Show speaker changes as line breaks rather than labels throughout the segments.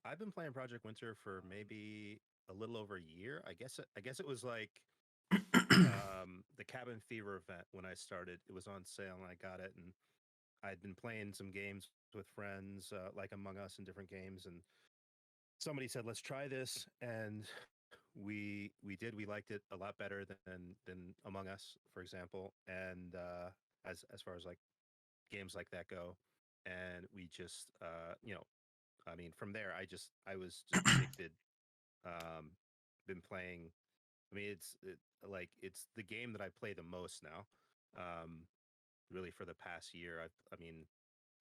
I've been playing Project Winter for maybe a little over a year. I guess it was like the Cabin Fever event when I started. It was on sale and I got it, and I'd been playing some games with friends, like Among Us and different games, and somebody said, "Let's try this," and we did. We liked it a lot better than Among Us, for example, and as far as like games like that go, and we just I mean, from there, I was just addicted. Um, been playing. I mean, like it's the game that I play the most now. Um, really, for the past year, I mean,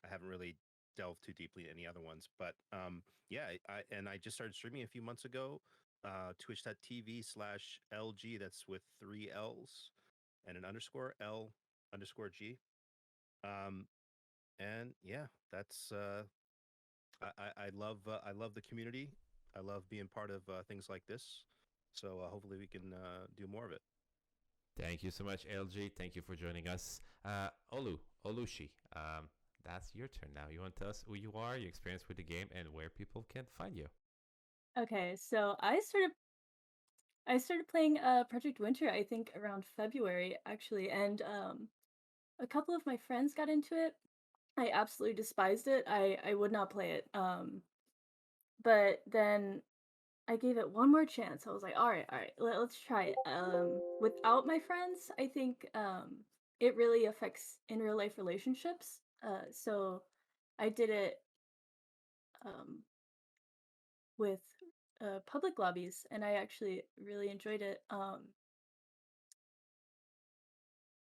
I haven't really delved too deeply into any other ones, but yeah, I just started streaming a few months ago. Twitch.tv/LG. That's with three L's and an underscore L_G. Um, and yeah, that's I love the community. I love being part of things like this. So hopefully we can do more of it.
Thank you so much, LG. Thank you for joining us. Hollushi, that's your turn now. You want to tell us who you are, your experience with the game, and where people can find you?
Okay, so I started playing Project Winter, I think around February actually, and a couple of my friends got into it. I absolutely despised it. I would not play it. But then I gave it one more chance. I was like, all right, let's try it. Without my friends, I think it really affects in real life relationships. So I did it um with public lobbies, and I actually really enjoyed it.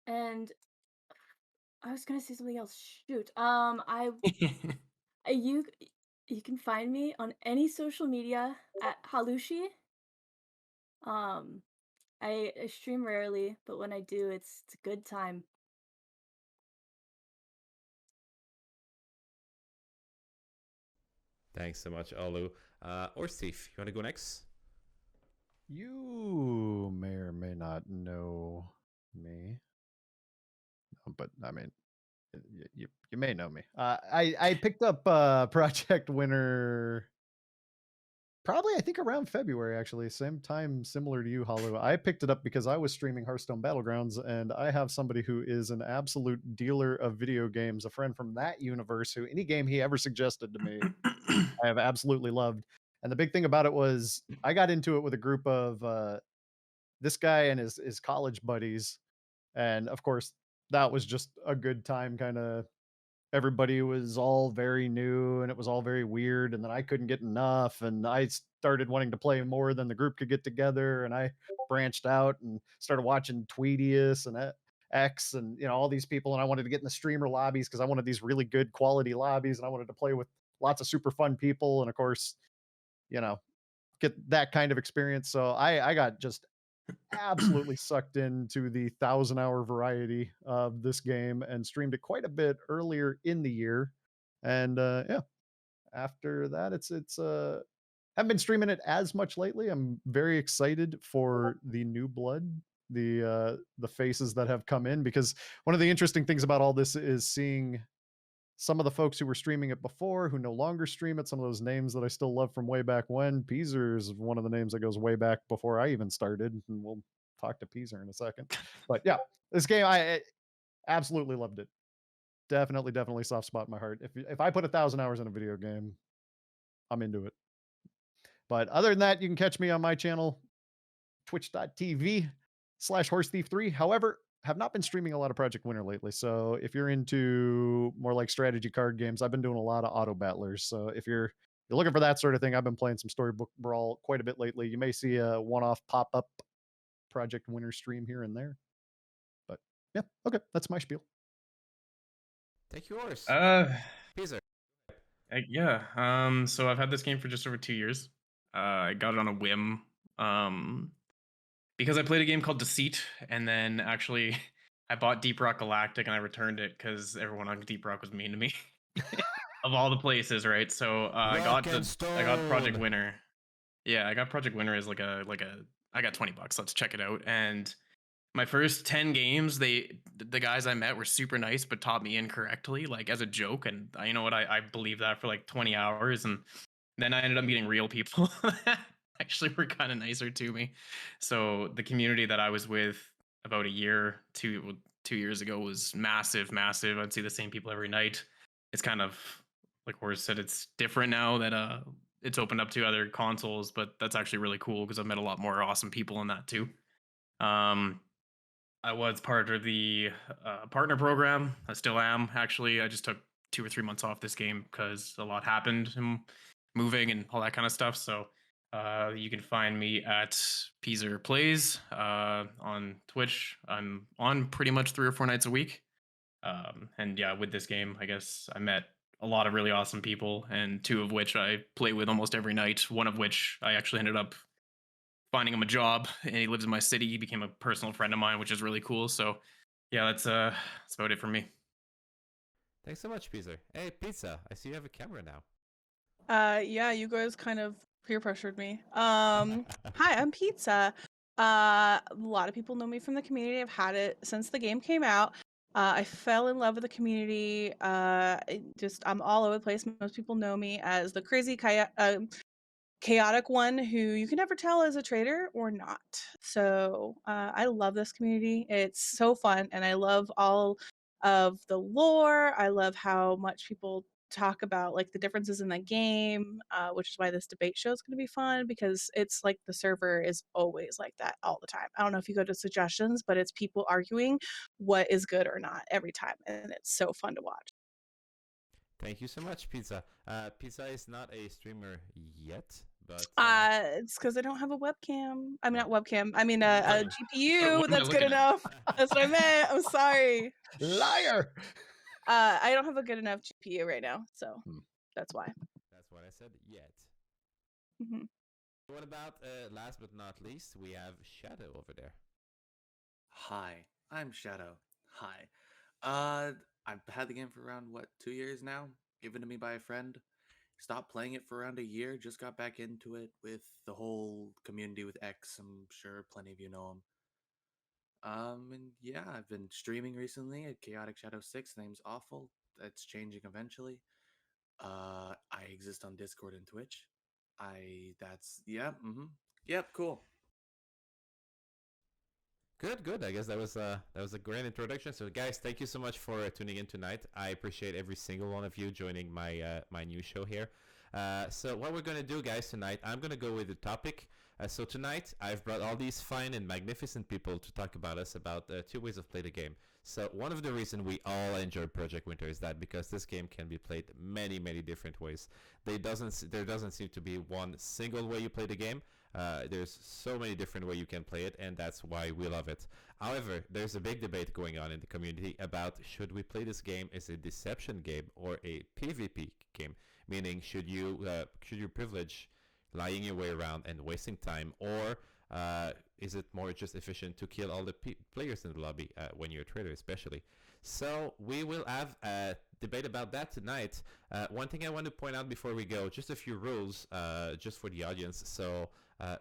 And I was gonna say something else. Shoot. You you can find me on any social media at Hollushi. Um, I stream rarely, but when I do, it's a good time.
Thanks so much, Olu. Horsethief, you want to go next?
You may or may not know me, but I mean, you may know me. I picked up Project Winter probably I think around February actually, same time similar to you, Hollow. I picked it up because I was streaming Hearthstone Battlegrounds, and I have somebody who is an absolute dealer of video games, a friend from that universe who any game he ever suggested to me, I have absolutely loved. And the big thing about it was I got into it with a group of this guy and his college buddies, and of course that was just a good time. Kind of everybody was all very new and it was all very weird, and then I couldn't get enough, and I started wanting to play more than the group could get together, and I branched out and started watching Tweedius and X and all these people, and I wanted to get in the streamer lobbies because I wanted these really good quality lobbies, and I wanted to play with lots of super fun people, and of course you know get that kind of experience. So I got just absolutely sucked into the 1,000 hour variety of this game and streamed it quite a bit earlier in the year. And yeah, after that, it's haven't been streaming it as much lately. I'm very excited for the new blood, the faces that have come in, because one of the interesting things about all this is seeing some of the folks who were streaming it before who no longer stream it, some of those names that I still love from way back when. Peezer is one of the names that goes way back before I even started, and we'll talk to Peezer in a second. But yeah, this game I absolutely loved it. Definitely soft spot in my heart. If I put 1,000 hours in a video game, I'm into it. But other than that, you can catch me on my channel, twitch.tv/horsethief3. However, have not been streaming a lot of Project Winter lately. So if you're into more like strategy card games, I've been doing a lot of auto battlers. So if you're looking for that sort of thing, I've been playing some Storybook Brawl quite a bit lately. You may see a one-off pop-up Project Winter stream here and there. But yeah, okay, that's my spiel.
Thank you, Horse.
Uh,
Peezer.
yeah. So I've had this game for just over 2 years. I got it on a whim. Because I played a game called Deceit, and then actually I bought Deep Rock Galactic and I returned it because everyone on Deep Rock was mean to me. Of all the places, right? So I got Project Winter. Yeah, I got Project Winter as like a I got $20. Let's check it out. And my first 10 games, the guys I met were super nice, but taught me incorrectly, like as a joke. And you know what? I believed that for like 20 hours. And Then I ended up meeting real people. Actually, were kind of nicer to me. So the community that I was with about a year, 2 years ago was massive, massive. I'd see the same people every night. It's kind of like Horse said, it's different now that it's opened up to other consoles, but that's actually really cool because I've met a lot more awesome people in that too. Um, I was part of the partner program. I still am, actually. I just took 2 or 3 months off this game because a lot happened and moving and all that kind of stuff. So you can find me at PeezerPlays on Twitch. I'm on pretty much 3 or 4 nights a week. And yeah, with this game, I guess I met a lot of really awesome people, and 2 of which I play with almost every night. One of which I actually ended up finding him a job, and he lives in my city. He became a personal friend of mine, which is really cool. So yeah, that's about it for me.
Thanks so much, Peezer. Hey, Pizza, I see you have a camera now.
Yeah, you guys kind of peer pressured me. Hi, I'm Pizza. A lot of people know me from the community. I've had it since the game came out. I fell in love with the community. I'm all over the place. Most people know me as the crazy chaotic one who you can never tell is a traitor or not. So I love this community. It's so fun, and I love all of the lore. I love how much people talk about like the differences in the game, which is why this debate show is going to be fun, because it's like the server is always like that all the time. I don't know if you go to suggestions, but it's people arguing what is good or not every time, and it's so fun to watch.
Thank you so much, Pizza. Pizza is not a streamer yet, but
It's because I don't have a webcam. I mean, not webcam. I mean,
What
a
am
GPU.
I
That's good
looking at?
enough. That's what I meant. I'm sorry.
Liar.
I don't have a good enough GPU right now, so that's why.
that's what I said. Yet.
Mhm.
What about last but not least, we have Shadow over there.
Hi, I'm Shadow. Hi. I've had the game for around 2 years now, given to me by a friend. Stopped playing it for around a year, just got back into it with the whole community with X. I'm sure plenty of you know him. And yeah, I've been streaming recently at Chaotic Shadow 6. Name's awful. That's changing eventually. I exist on Discord and Twitch. Yep, cool.
Good. I guess that was a great introduction. So, guys, thank you so much for tuning in tonight. I appreciate every single one of you joining my my new show here. So, what we're gonna do, guys, tonight, I'm gonna go with the topic. So tonight, I've brought all these fine and magnificent people to talk about us about 2 ways of play the game. So one of the reasons we all enjoy Project Winter is that because this game can be played many different ways. There doesn't seem to be one single way you play the game. There's so many different ways you can play it, and that's why we love it. However, there's a big debate going on in the community about should we play this game as a deception game or a PvP game, meaning should you privilege lying your way around and wasting time, or is it more just efficient to kill all the players in the lobby when you're a traitor especially? So we will have a debate about that tonight. One thing I want to point out before we go, just a few rules just for the audience. So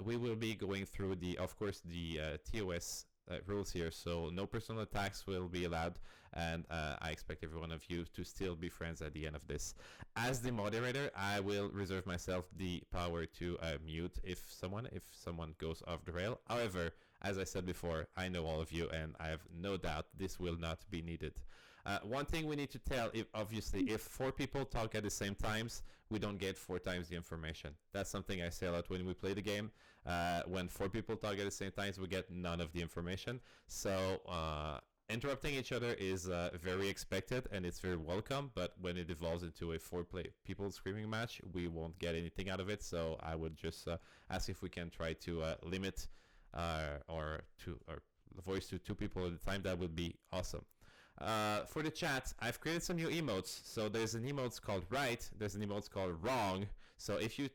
we will be going through of course the TOS rules here, so no personal attacks will be allowed, and I expect every one of you to still be friends at the end of this. As the moderator, I will reserve myself the power to mute if someone goes off the rail. However, as I said before, I know all of you, and I have no doubt this will not be needed. One thing we need to tell, if 4 people talk at the same times, we don't get 4 times the information. That's something I say a lot when we play the game. When 4 people talk at the same time, we get none of the information. So interrupting each other is very expected, and it's very welcome, but when it evolves into a 4 people screaming match, we won't get anything out of it. So I would just ask if we can try to limit our voice to 2 people at a time. That would be awesome. For the chat, I've created some new emotes. So there's an emote called right, there's an emote called wrong. So if you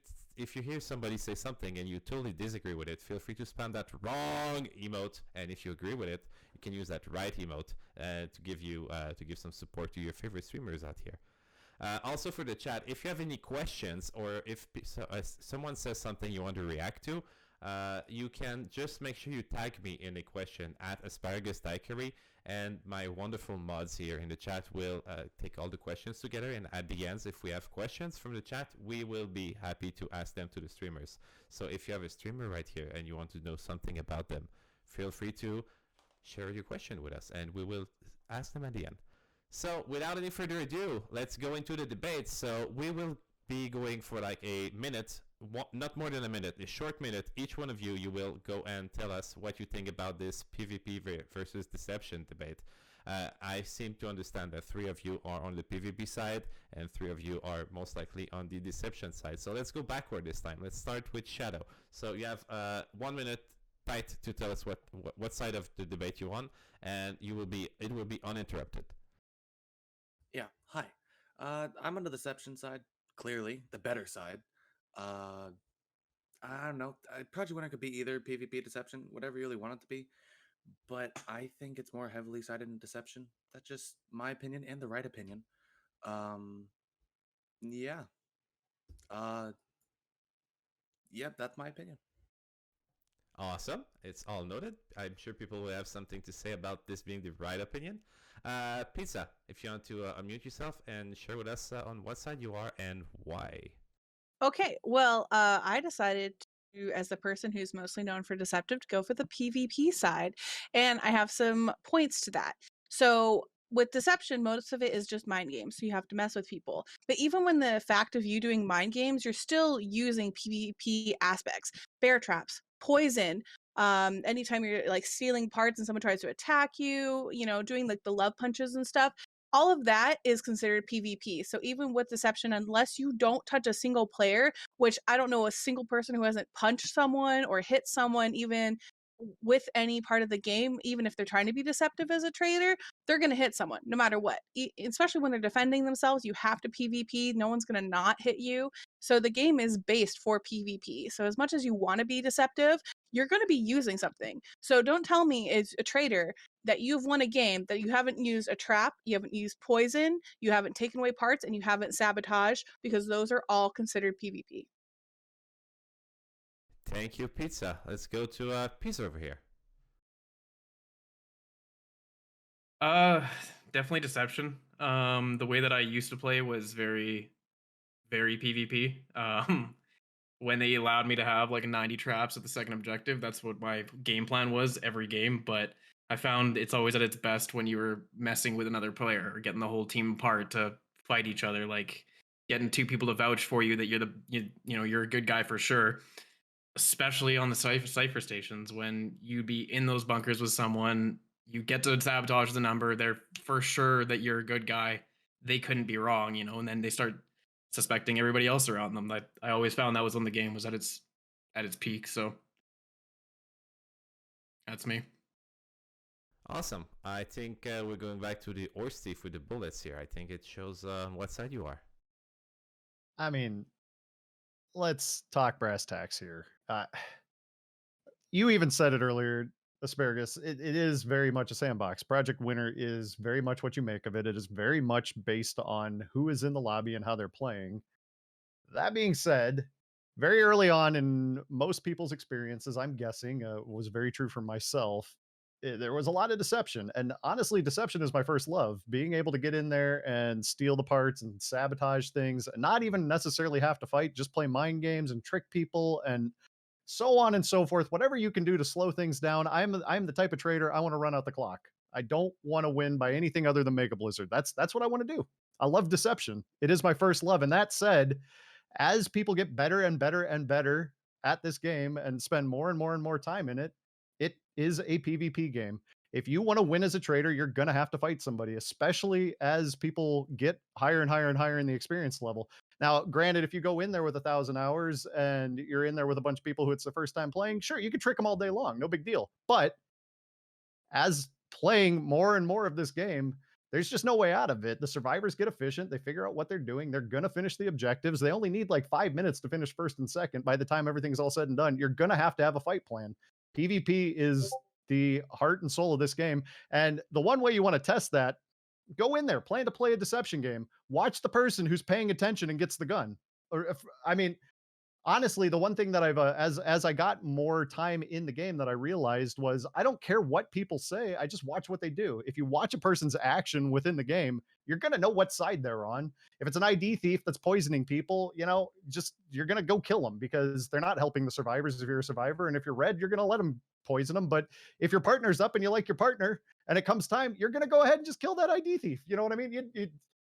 hear somebody say something and you totally disagree with it, feel free to spam that wrong emote, and if you agree with it, you can use that right emote to give some support to your favorite streamers out here. Also for the chat, if you have any questions, or if someone says something you want to react to, you can just make sure you tag me in a question at Asparagus Daiquiri, and my wonderful mods here in the chat will take all the questions together, and at the end, if we have questions from the chat, we will be happy to ask them to the streamers. So if you have a streamer right here and you want to know something about them, feel free to share your question with us, and we will ask them at the end. So without any further ado, let's go into the debate. So we will be going for like a minute, not more than a minute, a short minute. Each one of you will go and tell us what you think about this PvP versus deception debate. I seem to understand that 3 of you are on the PvP side and 3 of you are most likely on the deception side. So let's go backward this time. Let's start with Shadow. So you have 1 minute tight to tell us what side of the debate you on, and it will be uninterrupted.
Yeah, hi. I'm on the deception side, clearly, the better side. I don't know. Project Winter could be either PvP deception, whatever you really want it to be. But I think it's more heavily sided in deception. That's just my opinion and the right opinion. Yeah. Yep, that's my opinion.
Awesome. It's all noted. I'm sure people will have something to say about this being the right opinion. Pizza, if you want to unmute yourself and share with us on what side you are and why.
Okay, well, I decided to, as the person who's mostly known for deceptive, to go for the PvP side, and I have some points to that. So with deception, most of it is just mind games, so you have to mess with people. But even when the fact of you doing mind games, you're still using PvP aspects, bear traps, poison. Anytime you're like stealing parts and someone tries to attack you, doing like the love punches and stuff, all of that is considered PvP. So even with deception, unless you don't touch a single player, which I don't know a single person who hasn't punched someone or hit someone even with any part of the game, even if they're trying to be deceptive as a traitor, they're going to hit someone no matter what. Especially when they're defending themselves, you have to PvP. No one's going to not hit you. So the game is based for PvP. So as much as you want to be deceptive, you're going to be using something. So don't tell me as a traitor that you've won a game that you haven't used a trap, you haven't used poison, you haven't taken away parts, and you haven't sabotaged, because those are all considered PvP.
Thank you, Pizza. Let's go to Pizza over here.
Definitely deception. The way that I used to play was very, very PvP. When they allowed me to have like 90 traps at the second objective, that's what my game plan was every game. But I found it's always at its best when you were messing with another player or getting the whole team apart to fight each other, like getting 2 people to vouch for you that you're a good guy for sure. Especially on the cipher stations, when you'd be in those bunkers with someone, you get to sabotage the number, they're for sure that you're a good guy, they couldn't be wrong, and then they start suspecting everybody else around them. I always found that was when the game was at its peak. So that's me.
Awesome. I think we're going back to the Horsethief with the bullets here. I think it shows what side you are.
I mean, let's talk brass tacks here. You even said it earlier, Asparagus. It is very much a sandbox. Project Winter is very much what you make of it. It is very much based on who is in the lobby and how they're playing. That being said, very early on in most people's experiences, I'm guessing, was very true for myself. There was a lot of deception. And honestly, deception is my first love. Being able to get in there and steal the parts and sabotage things, and not even necessarily have to fight, just play mind games and trick people and so on and so forth. Whatever you can do to slow things down. I'm the type of trader, I want to run out the clock. I don't want to win by anything other than Mega Blizzard. That's what I want to do. I love deception. It is my first love. And that said, as people get better and better and better at this game and spend more and more and more time in it, it is a PvP game. If you want to win as a trader, you're going to have to fight somebody, especially as people get higher and higher and higher in the experience level. Now, granted, if you go in there with 1,000 hours and you're in there with a bunch of people who it's the first time playing, sure, you can trick them all day long. No big deal. But as playing more and more of this game, there's just no way out of it. The survivors get efficient. They figure out what they're doing. They're going to finish the objectives. They only need like 5 minutes to finish first and second. By the time everything's all said and done, you're going to have a fight plan. PvP is the heart and soul of this game. And the one way you want to test that, go in there, plan to play a deception game. Watch the person who's paying attention and gets the gun. Or, honestly, the one thing that I've as I got more time in the game that I realized was I don't care what people say. I just watch what they do. If you watch a person's action within the game, you're gonna know what side they're on. If it's an ID thief that's poisoning people, just you're gonna go kill them because they're not helping the survivors if you're a survivor. And if you're red, you're gonna let them poison them. But if your partner's up and you like your partner, and it comes time, you're gonna go ahead and just kill that ID thief. You know what I mean?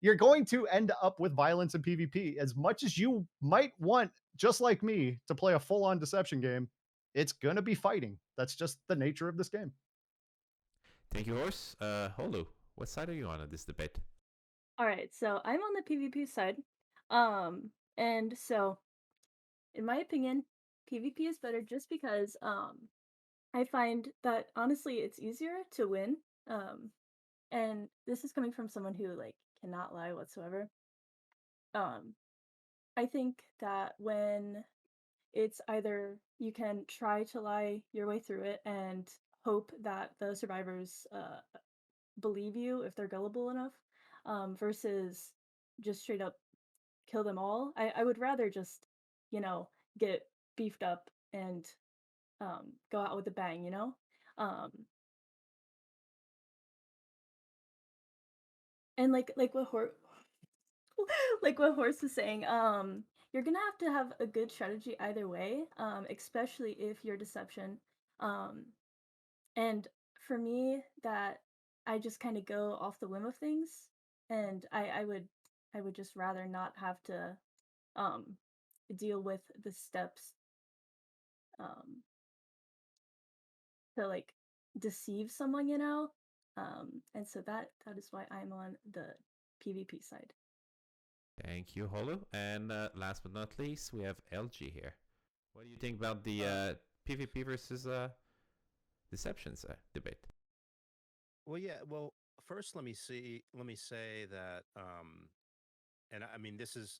You're going to end up with violence in PvP. As much as you might want, just like me, to play a full-on deception game, it's gonna be fighting. That's just the nature of this game.
Thank you, Horse. Holu, what side are you on this debate?
All right, so I'm on the PvP side. And so in my opinion, PvP is better just because I find that honestly it's easier to win. And this is coming from someone who like cannot lie whatsoever. I think that when it's either you can try to lie your way through it and hope that the survivors believe you if they're gullible enough, versus just straight up kill them all. I would rather just, you know, get beefed up and go out with a bang, you know? Um, and like what like what Horse is saying, you're gonna have a good strategy either way, especially if you're deception. Um, and for me, that I just kind of go off the whim of things, and I would just rather not have to um deal with the steps um to like deceive someone, you know? And so that is why I'm on the PvP side.
Thank you, Holu. And last but not least, we have LG here. What do you think about the PvP versus deceptions debate?
Well, yeah. Well, first, let me say that, and I mean, this is,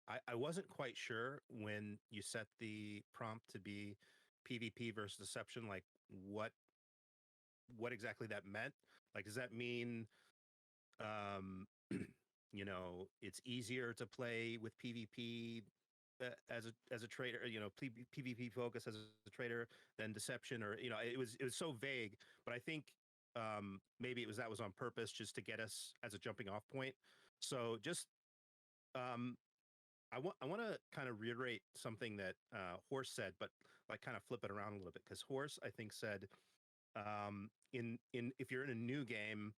I wasn't quite sure when you set the prompt to be PvP versus deception, like what exactly that meant. Like, does that mean, um, it's easier to play with PvP as a trader, PvP focus as a trader than deception, or it was so vague. But I think maybe that was on purpose, just to get us as a jumping off point. So just um, I want to kind of reiterate something that Horse said, but like kind of flip it around a little bit, because Horse, I think, said in if you're in a new game,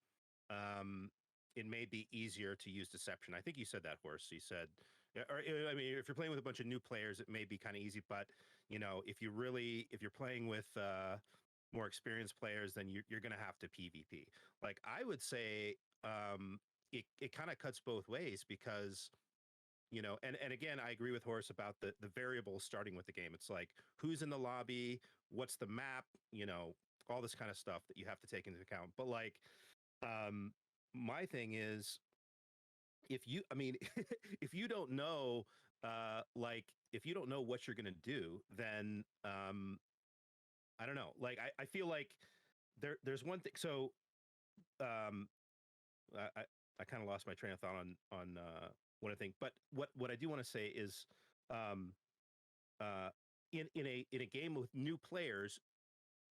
um, it may be easier to use deception. I think you said that, Horse. You said, or I mean, if you're playing with a bunch of new players, it may be kind of easy. But if you're playing with more experienced players, then you're going to have to PvP. Like, I would say, it kind of cuts both ways, because and again, I agree with Horace about the variables starting with the game. It's like, who's in the lobby, what's the map, all this kind of stuff that you have to take into account. But like, my thing is, I mean, if you don't know, like, if you don't know what you're gonna do, then I don't know. Like, I feel like there's one thing. So um, I kind of lost my train of thought on what I think. But what I do want to say is, um, uh, in a game with new players,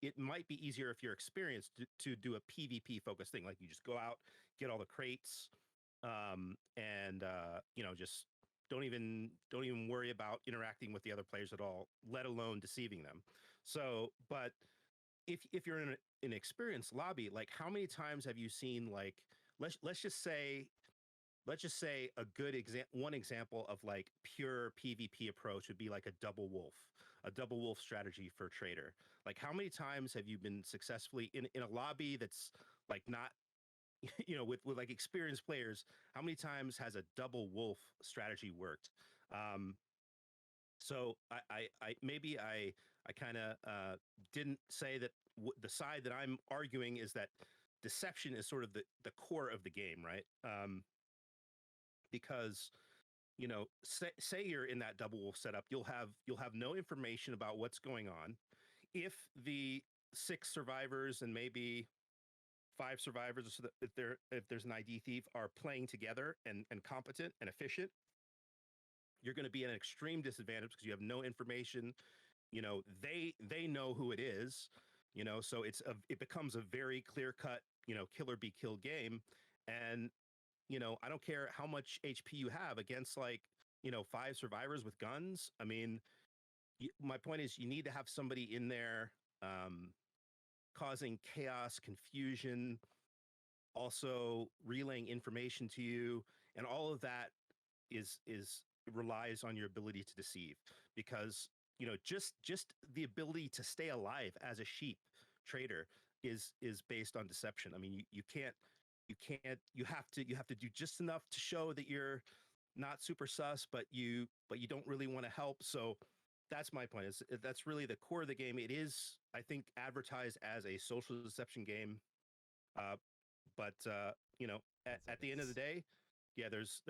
it might be easier if you're experienced to do a PvP focused thing. Like, you just go out, get all the crates, and just don't even worry about interacting with the other players at all, let alone deceiving them. So, but if you're in an experienced lobby, like, how many times have you seen, like, let's just say a good one example of like pure PvP approach would be like a double wolf strategy for trader. Like, how many times have you been successfully in a lobby that's like not with like experienced players? How many times has a double wolf strategy worked? um so I kind of didn't say that the side that I'm arguing is that deception is sort of the core of the game, right? Because say you're in that double wolf setup, you'll have no information about what's going on. If the 6 survivors and maybe 5 survivors, so that if there's an ID thief, are playing together and competent and efficient, you're going to be at an extreme disadvantage because you have no information. You know, they know who it is. You know, so it becomes a very clear cut, you know, kill or be killed game. And you know, I don't care how much HP you have against like, you know, 5 survivors with guns. I mean, my point is you need to have somebody in there causing chaos, confusion, also relaying information to you, and all of that is relies on your ability to deceive, because you know just the ability to stay alive as a sheep trader is based on deception. I mean, you have to do just enough to show that you're not super sus, but you don't really want to help. So that's my point. Is that's really the core of the game. It is, I think, advertised as a social deception game, uh, but you know, at the end of the day, yeah, there's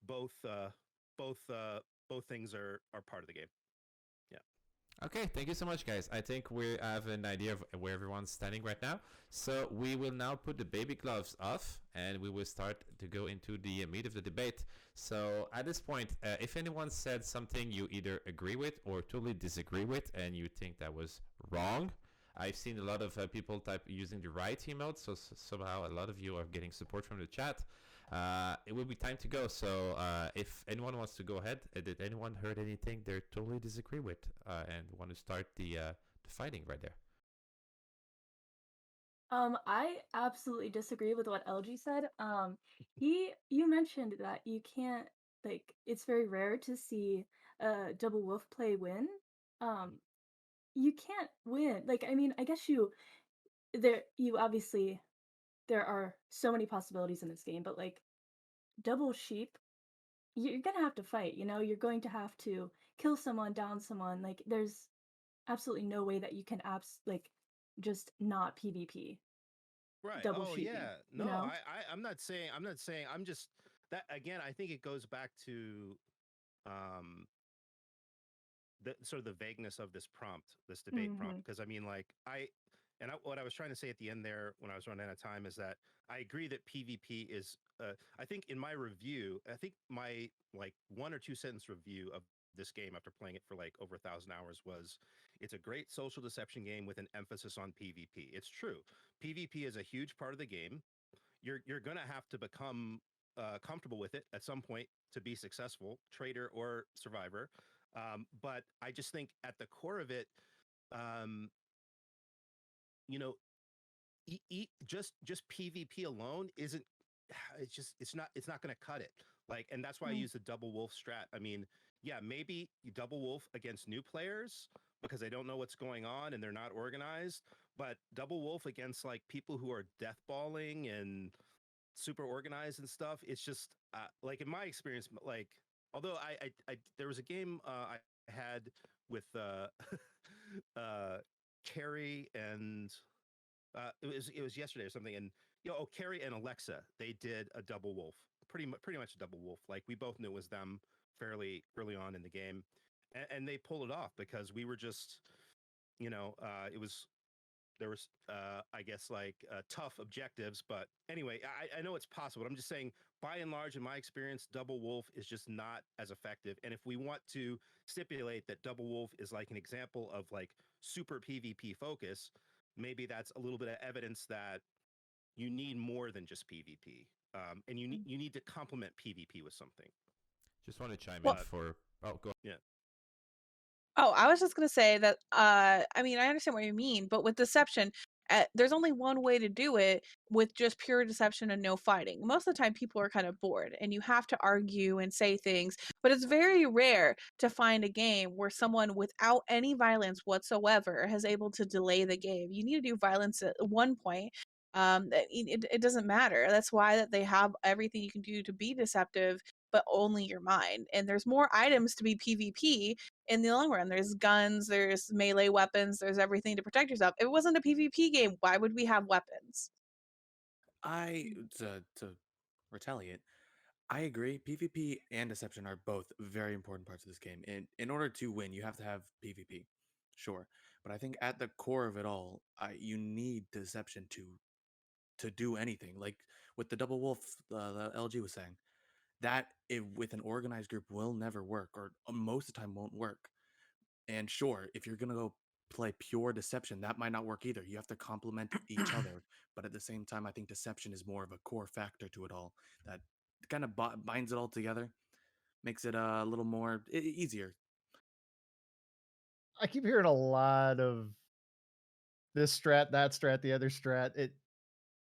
both both things are part of the game. Yeah.
Okay, thank you so much, guys. I think we have an idea of where everyone's standing right now. So we will now put the baby gloves off, and we will start to go into the meat of the debate. So at this point, if anyone said something you either agree with or totally disagree with, and you think that was wrong, I've seen a lot of people type using the right emote, so somehow a lot of you are getting support from the chat. It will be time to go. So if anyone wants to go ahead, did anyone heard anything they totally disagree with and want to start the fighting right there?
I absolutely disagree with what LG said. You mentioned that you can't, like, it's very rare to see a double wolf play win. Um, you can't win. Like, I mean, I guess you obviously, there are so many possibilities in this game, but like double sheep, you're gonna have to fight, you know, you're going to have to kill someone, down someone. Like, there's absolutely no way that you can like just not PvP
Right.
double
Oh
sheeping,
yeah.
you
No,
know?
I'm not saying I'm just that again, I think it goes back to um the sort of the vagueness of this prompt, this debate prompt.
Mhm.
Because I mean, like what I was trying to say at the end there when I was running out of time is that I agree that PvP is. I think in my review, I think my like 1 or 2 sentence review of this game after playing it for like over 1,000 hours was, it's a great social deception game with an emphasis on PvP. It's true. PvP is a huge part of the game. You're gonna have to become comfortable with it at some point to be successful, traitor or survivor. But I just think at the core of it, um, you know, just PvP alone isn't. It's not going to cut it. Like, and that's why I
Mm.
use the double wolf strat. I mean, yeah, maybe you double wolf against new players because they don't know what's going on and they're not organized. But double wolf against like people who are death balling and super organized and stuff. It's just like in my experience, like although there was a game I had with Carrie and it was yesterday or something, and Carrie and Alexa, they did a double wolf, pretty much a double wolf. Like we both knew it was them fairly early on in the game, and they pulled it off because we were just it was there was I guess like tough objectives, but anyway, I know it's possible. I'm just saying, by and large, in my experience, double wolf is just not as effective. And if we want to stipulate that double wolf is like an example of like super PvP focus, maybe that's a little bit of evidence that you need more than just PvP, and
Mm.
you need to complement PvP with something.
Just want to chime in
Well,
for. Oh, go.
Yeah.
Oh, I was just gonna say that, I mean, I understand what you mean, but with deception, there's only one way to do it with just pure deception and no fighting. Most of the time, people are kind of bored, and you have to argue and say things, but it's very rare to find a game where someone without any violence whatsoever has able to delay the game. You need to do violence at one point. It doesn't matter. That's why that they have everything you can do to be deceptive, but only your mind. And there's more items to be PvP in the long run. There's guns, there's melee weapons, there's everything to protect yourself. If it wasn't a PvP game, why would we have weapons?
I to retaliate. I agree. PvP and deception are both very important parts of this game. In order to win, you have to have PvP, sure. But I think at the core of it all, you need deception to do anything. Like with the double wolf, the LG was saying, that with an organized group will never work, or most of the time won't work. And sure, if you're gonna go play pure deception, that might not work either. You have to complement each other, but at the same time, I think deception is more of a core factor to it all that kind of binds it all together, makes it a little more easier.
I keep hearing a lot of this strat, that strat, the other strat.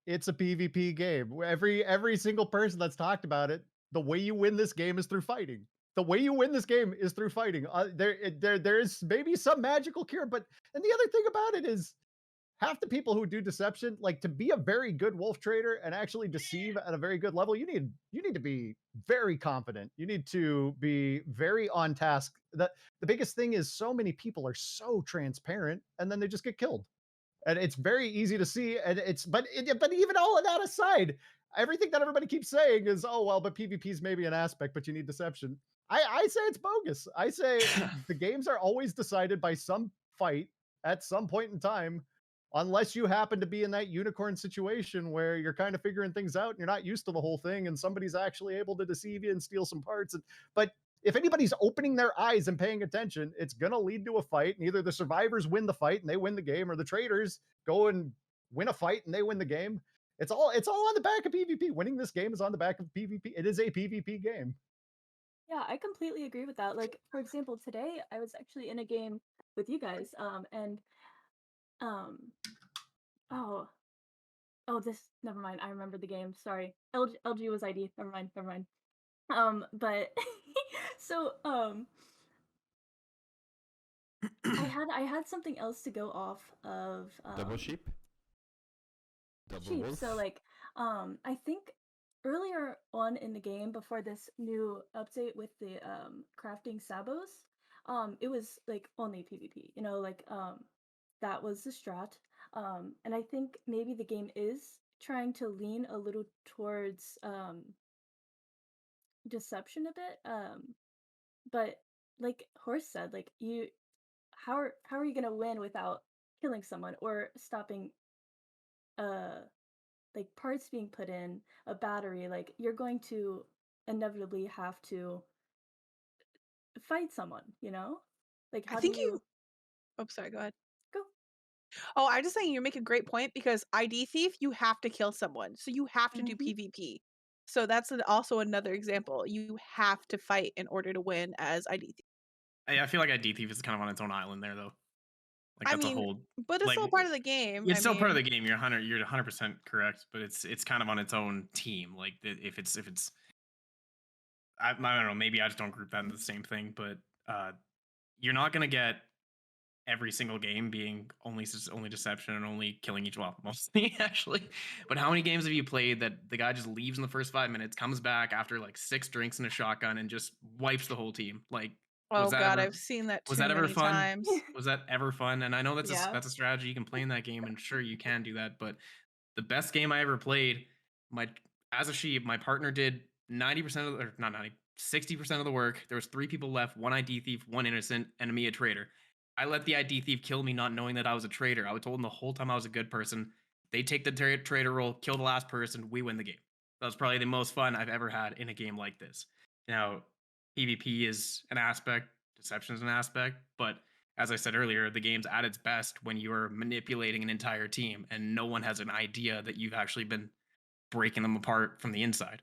It's a PvP game. Every single person that's talked about it, the way you win this game is through fighting. The way you win this game is through fighting. There's maybe some magical cure, but and the other thing about it is half the people who do deception, like to be a very good wolf trader and actually deceive at a very good level, you need to be very confident. You need to be very on task. The biggest thing is so many people are so transparent and then they just get killed. And it's very easy to see. And but even all of that aside, everything that everybody keeps saying is, oh well, but PvP is maybe an aspect, but you need deception. I say it's bogus. I say the games are always decided by some fight at some point in time, unless you happen to be in that unicorn situation where you're kind of figuring things out and you're not used to the whole thing, and somebody's actually able to deceive you and steal some parts. But if anybody's opening their eyes and paying attention, it's going to lead to a fight. And either the survivors win the fight and they win the game, or the traitors go and win a fight and they win the game. It's all on the back of PvP. Winning this game is on the back of PvP. It is a PvP game.
Yeah, I completely agree with that. Like, for example, today I was actually in a game with you guys, and um, oh, this, never mind. I remember the game. Sorry, LG was ID. Never mind, never mind. But so I had something else to go off of
Double sheep? Double
sheep.
wolf?
So like I think earlier on in the game, before this new update with the crafting sabos, it was like only PvP, you know, like that was the strat. And I think maybe the game is trying to lean a little towards deception a bit. But like Horse said, like how are you gonna win without killing someone or stopping uh like parts being put in a battery? Like you're going to inevitably have to fight someone, you know? Like
I
how do
think
you
you. Oh, sorry. Go ahead.
go?
Oh, I'm just saying you make a great point because ID thief, you have to kill someone, so you have to do
Mhm.
PvP. So that's also another example. You have to fight in order to win as ID thief.
I feel like ID Thief is kind of on its own island there, though. Like
I
that's a
mean,
whole
but it's
like
all part of the game.
it's
I
still part of
mean,
the game. You're 100% correct, but it's kind of on its own team. Like if it's I don't know, maybe I just don't group that into the same thing, but you're not gonna get every single game being only deception and only killing each, well, mostly actually. But how many games have you played that the guy just leaves in the first 5 minutes, comes back after like 6 drinks and a shotgun and just wipes the whole team? Like, was
oh
that
god,
ever
I've seen that
was
too
that ever
many
fun?
times.
Was that ever fun? And I know
Yeah.
that's a strategy you can play in that game, and sure you can do that, but the best game I ever played, my as a sheep, my partner did 90% of the, or not 90, 60% of the work. There was 3 people left, one ID thief, one innocent, and me a traitor. I let the ID thief kill me, not knowing that I was a traitor. I was told him the whole time I was a good person. They take the traitor role, kill the last person, we win the game. That was probably the most fun I've ever had in a game like this. Now, PvP is an aspect, deception is an aspect, but as I said earlier, the game's at its best when you're manipulating an entire team and no one has an idea that you've actually been breaking them apart from the inside.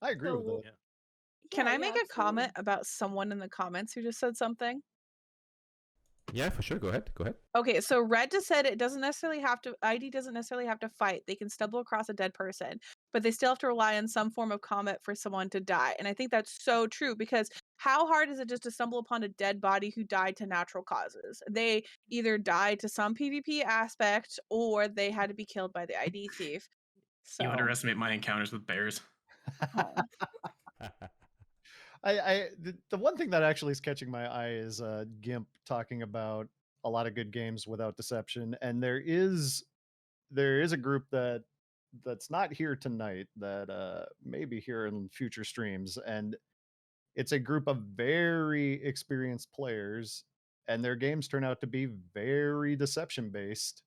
I agree with
So
it.
Yeah.
Can
yeah,
I
yeah,
make a
absolutely.
comment about someone in the comments who just said something?
Yeah, for sure. Go ahead. Go ahead.
Okay, so Red just said it doesn't necessarily have to, ID doesn't necessarily have to fight. They can stumble across a dead person, but they still have to rely on some form of combat for someone to die. And I think that's so true because how hard is it just to stumble upon a dead body who died to natural causes? They either died to some PvP aspect or they had to be killed by the ID thief.
You
So,
underestimate my encounters with bears.
oh.
The one thing that actually is catching my eye is Gimp talking about a lot of good games without deception, and there is a group that's not here tonight that may be here in future streams, and it's a group of very experienced players, and their games turn out to be very deception based.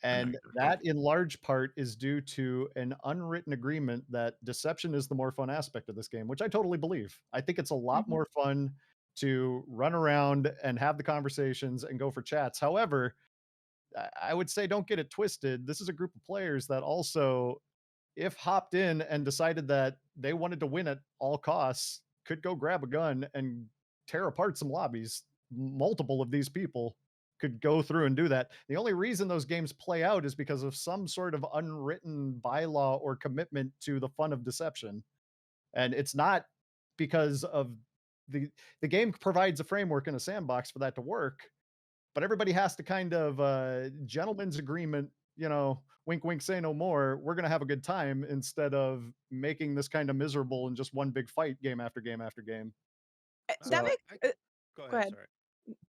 And that, in large part, is due to an unwritten agreement that deception is the more fun aspect of this game, which I totally believe. I think it's a lot more fun to run around and have the conversations and go for chats. However, I would say don't get it twisted. This is a group of players that also, if hopped in and decided that they wanted to win at all costs, could go grab a gun and tear apart some lobbies. Multiple of these people could go through and do that. The only reason those games play out is because of some sort of unwritten bylaw or commitment to the fun of deception. And it's not because of the game provides a framework and a sandbox for that to work, but everybody has to kind of gentleman's agreement, wink wink say no more, we're going to have a good time, instead of making this kind of miserable in just one big fight game after game after game.
That makes
Go
go ahead.
Sorry.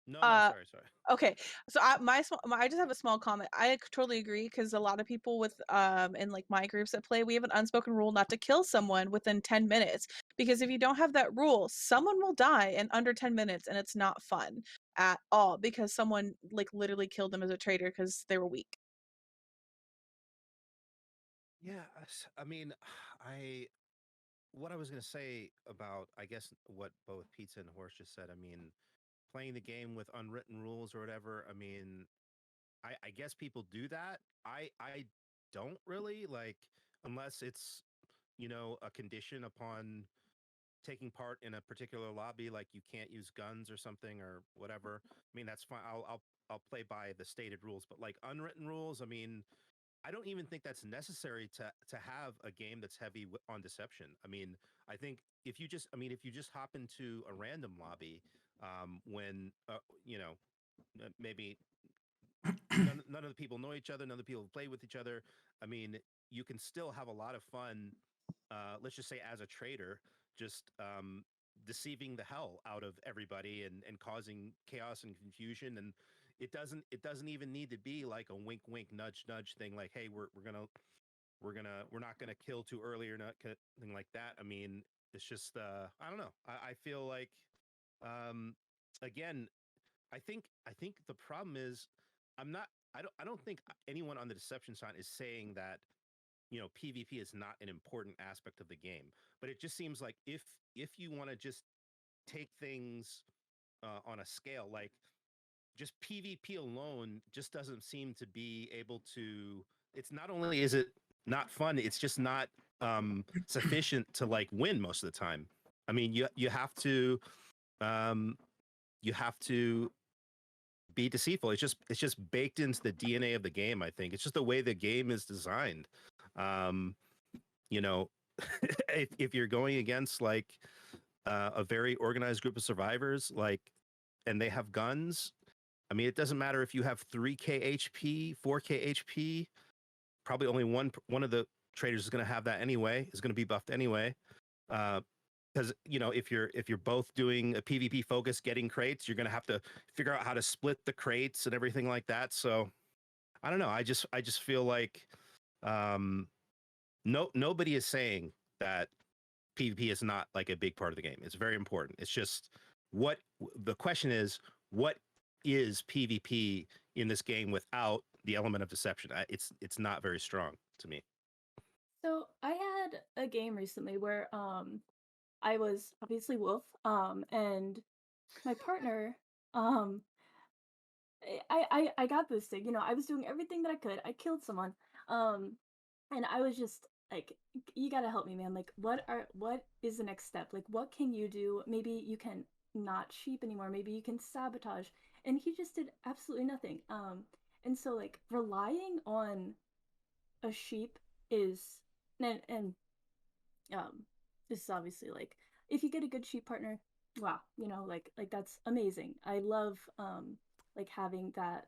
No, sorry.
Okay, so I just have a small comment. I totally agree, because a lot of people with in like my groups that play, we have an unspoken rule not to kill someone within 10 minutes, because if you don't have that rule, someone will die in under 10 minutes, and it's not fun at all, because someone like literally killed them as a traitor because they were weak.
Yeah, I mean, what I was gonna say about, I guess, what both Pizza and Horse just said. I mean, playing the game with unwritten rules or whatever. I mean, I guess people do that. I don't really, like, unless it's, a condition upon taking part in a particular lobby, like you can't use guns or something or whatever. I mean, that's fine. I'll play by the stated rules, but like unwritten rules, I mean, I don't even think that's necessary to have a game that's heavy on deception. I mean, I think if you just hop into a random lobby, when maybe none of the people know each other, none of the people play with each other. I mean, you can still have a lot of fun. Let's just say, as a traitor, just deceiving the hell out of everybody and causing chaos and confusion. And it doesn't even need to be like a wink wink nudge nudge thing, like, hey, we're not gonna kill too early or not thing like that. I mean, it's just I don't know. I feel like, again, I think the problem is, I don't think anyone on the deception side is saying that, PvP is not an important aspect of the game, but it just seems like if you want to just take things on a scale, like, just PvP alone just doesn't seem to be able to. It's not only is it not fun, it's just not sufficient to, like, win most of the time. I mean, you have to be deceitful. It's just baked into the DNA of the game. I think it's just the way the game is designed. You know, if you're going against, like, a very organized group of survivors, like, and they have guns, I mean, it doesn't matter if you have 3k HP, 4k HP. Probably only one of the traders is going to have that anyway. Is going to be buffed anyway. Because if you're both doing a PvP focus, getting crates, you're going to have to figure out how to split the crates and everything like that. So I don't know. I just feel like nobody is saying that PvP is not, like, a big part of the game. It's very important. It's just, what the question is, what is PvP in this game without the element of deception? It's not very strong to me.
So I had a game recently where I was obviously Wolf, and my partner, I got this thing, I was doing everything that I could. I killed someone, and I was just like, you gotta help me, man. Like, what is the next step? Like, what can you do? Maybe you can not sheep anymore. Maybe you can sabotage. And he just did absolutely nothing. And so, like, relying on a sheep is, and this is obviously, like, if you get a good sheep partner, wow, like that's amazing. I love like having that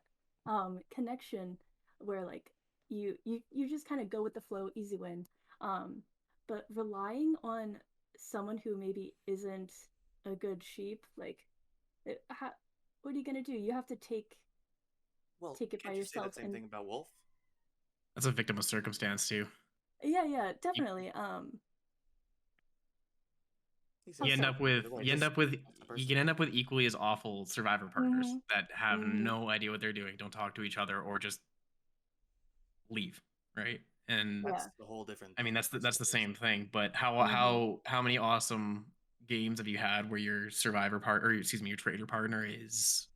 connection where, like, you just kind of go with the flow, easy win. But relying on someone who maybe isn't a good sheep, like, what are you gonna do? You have to take it by
can't you say
yourself.
that same thing about Wolf?
That's a victim of circumstance too.
Yeah, definitely.
You end up with you can end up with equally as awful survivor partners that have no idea what they're doing, don't talk to each other, or just leave, right? And
Yeah.
That's the whole different.
I mean,
thing,
that's the same thing. But how
Mhm.
how many awesome games have you had where your survivor part, or excuse me, your trader partner is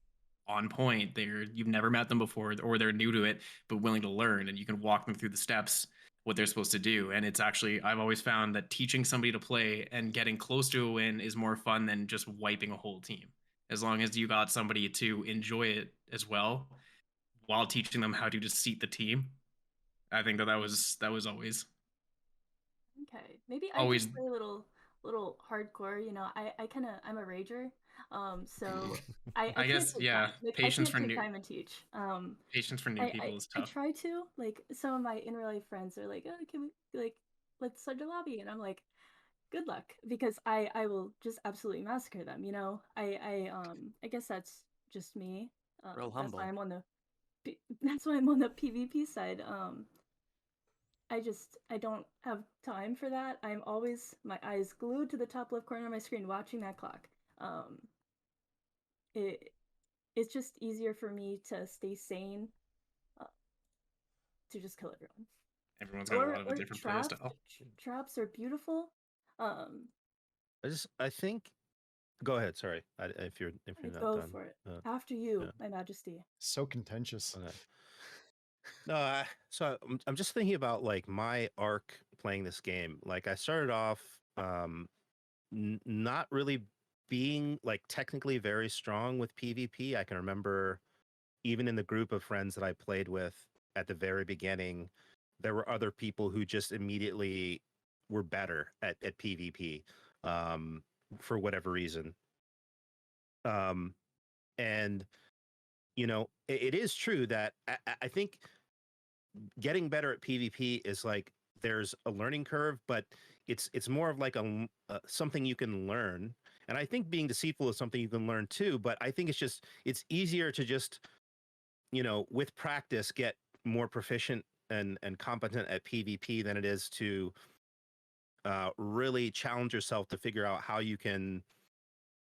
on point? You've never met them before, or they're new to it but willing to learn, and you can walk them through the steps what they're supposed to do. And it's actually, I've always found that teaching somebody to play and getting close to a win is more fun than just wiping a whole team, as long as you got somebody to enjoy it as well while teaching them how to just seat the team. I think that was
Okay. Maybe I
always
just play a little hardcore, you know. I'm a rager. So I
I
can't
guess,
take
yeah,
time. Like I can't take time and teach.
patience for new
I, I
people is
I
tough.
try to, like, some of my in real life friends are like, oh, can we, like, let's start a lobby, and I'm like, good luck, because I will just absolutely massacre them, you know. I guess that's just me.
Real
That's why
humble.
I'm on the that's why I'm on the PvP side. I don't have time for that. I'm always my eyes glued to the top left corner of my screen watching that clock. Um it it's just easier for me to stay sane, uh, to just kill everyone.
Everyone's got a lot of a
Or
different play
traps.
style.
Traps are beautiful. Um
I think. Go ahead. Sorry, if you're not
Go
done.
for it.
Uh,
After you,
yeah.
my majesty.
So contentious.
Okay. No, so I'm just thinking about like my arc playing this game. Like I started off not really being like technically very strong with PvP. I can remember even in the group of friends that I played with at the very beginning, there were other people who just immediately were better at PvP for whatever reason. Um, and it is true that I think getting better at PvP is like there's a learning curve, but it's more of like something you can learn. And I think being deceitful is something you can learn too. But I think it's easier to just with practice get more proficient and competent at PvP than it is to really challenge yourself to figure out how you can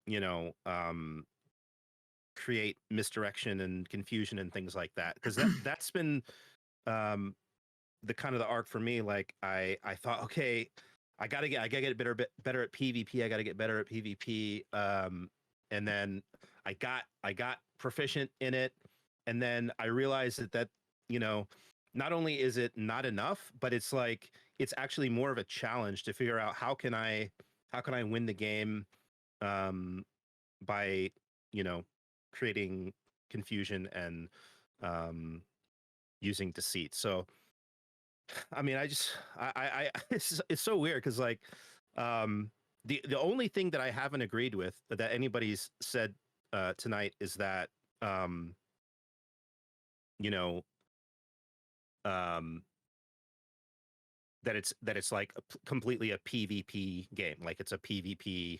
you know create misdirection and confusion and things like that, because that's been um the kind of the arc for me. Like I thought, okay, I gotta get better at PvP. I gotta get better at PvP. And then I got proficient in it, and then I realized that not only is it not enough, but it's like it's actually more of a challenge to figure out how can I win the game by creating confusion and um using deceit. So I mean, it's so weird because like, the only thing that I haven't agreed with that anybody's said tonight is that um, you know, um, that it's like completely a PvP game, like it's a PvP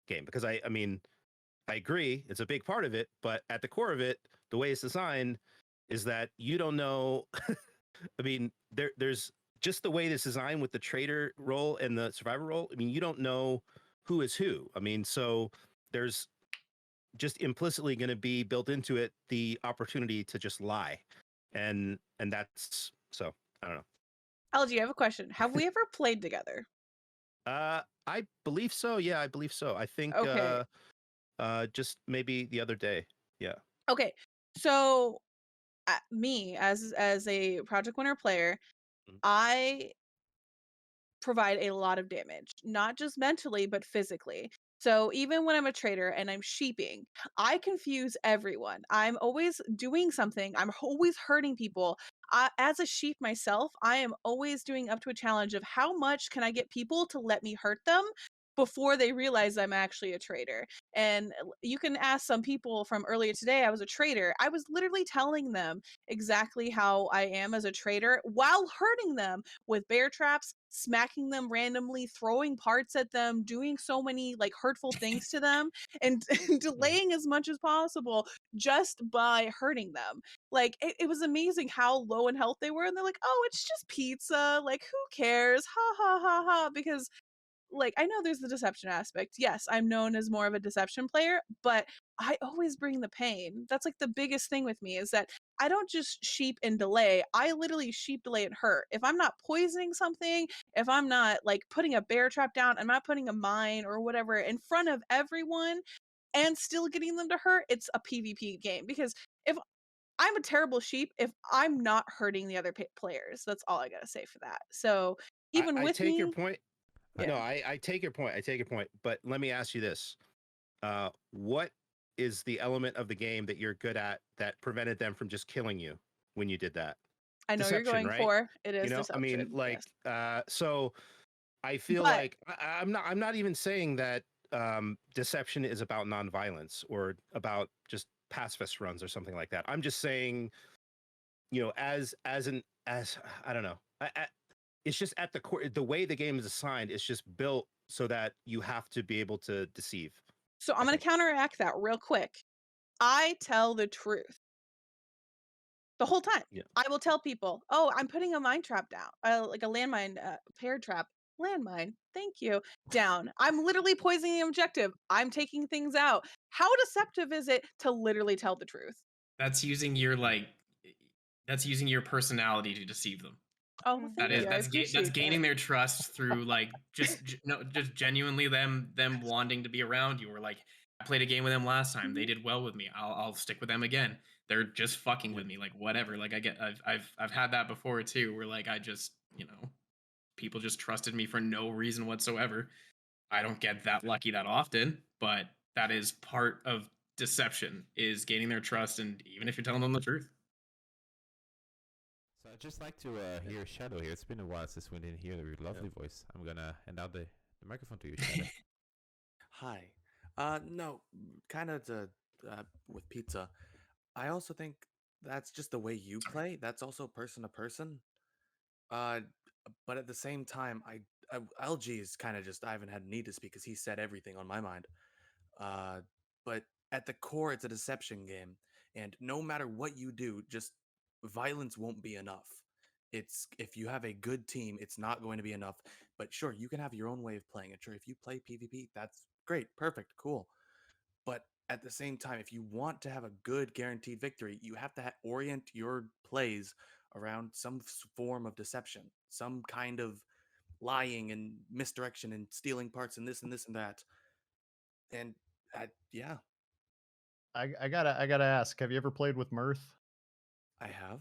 game. Because I mean, I agree, it's a big part of it, but at the core of it, the way it's designed is that you don't know. I mean, there's just the way this designed with the trader role and the survivor role. I mean, you don't know who is who. I mean, so there's just implicitly going to be built into it the opportunity to just lie, and that's so I don't know.
LG, I have a question. Have we ever played together?
I believe so. Yeah, I believe so. I think
Okay.
just maybe the other day. Yeah.
Okay. So, me as a Project Winner player,
Mhm.
I provide a lot of damage, not just mentally, but physically. So even when I'm a trader and I'm sheeping, I confuse everyone. I'm always doing something, I'm always hurting people. As a sheep myself, I am always doing up to a challenge of how much can I get people to let me hurt them before they realize I'm actually a traitor. And you can ask some people from earlier today, I was a traitor. I was literally telling them exactly how I am as a traitor while hurting them with bear traps, smacking them randomly, throwing parts at them, doing so many like hurtful things to them, and delaying as much as possible just by hurting them. Like it was amazing how low in health they were, and they're like, "Oh, it's just pizza. Like who cares? Ha ha ha ha." Because like, I know there's the deception aspect. Yes, I'm known as more of a deception player, but I always bring the pain. That's like the biggest thing with me is that I don't just sheep and delay. I literally sheep, delay, and hurt. If I'm not poisoning something, if I'm not like putting a bear trap down, I'm not putting a mine or whatever in front of everyone and still getting them to hurt, it's a PvP game. Because if I'm a terrible sheep if I'm not hurting the other players. That's all I gotta say for that. So even
I
with
take your
me,
point.
yeah.
No, I take your point. I take your point. But let me ask you this: what is the element of the game that you're good at that prevented them from just killing you when you did that?
I know you're
Deception,
going
right?
for. It is
You know, I mean,
deception.
like,
Yes.
so I feel
But
like I'm not even saying that deception is about nonviolence or about just pacifist runs or something like that. I'm just saying, you know, as I don't know, it's just at the core. The way the game is assigned, it's just built so that you have to be able to deceive.
so I'm
I
gonna
think.
counteract that real quick. I tell the truth the whole time.
Yeah.
I will tell people, "Oh, I'm putting a mine trap down, like a landmine, pear trap, landmine. Thank you. Down. I'm literally poisoning the objective. I'm taking things out. How deceptive is it to literally tell the truth?
That's using your that's using your personality to deceive them.
Oh, well,
That
thank
is
you. I
that's
appreciate
gaining their trust through like just genuinely them wanting to be around you, or like I played a game with them last time, they
Mhm.
did well with me, I'll stick with them again. They're just fucking
Yeah.
with me, like whatever. Like I've had that before too, where like I just, people just trusted me for no reason whatsoever. I don't get that lucky that often, but that is part of deception, is gaining their trust, and even if you're telling them the truth.
So I'd just like to hear Shadow here. It's been a while since we didn't hear your lovely voice. I'm gonna hand out the microphone to you, Shadow.
Hi. No, kind of to with pizza. I also think that's just the way you play. That's also person to person. Uh, but at the same time, LG is kind of just I haven't had a need to speak because he said everything on my mind. Uh, but at the core, it's a deception game, and no matter what you do, just violence won't be enough. It's if you have a good team, it's not going to be enough. But sure, you can have your own way of playing it. Sure, if you play PvP, that's great, perfect, cool. But at the same time, if you want to have a good guaranteed victory, you have to orient your plays around some form of deception, some kind of lying and misdirection and stealing parts and this and that. And yeah,
I gotta ask, have you ever played with Mirth?
I have.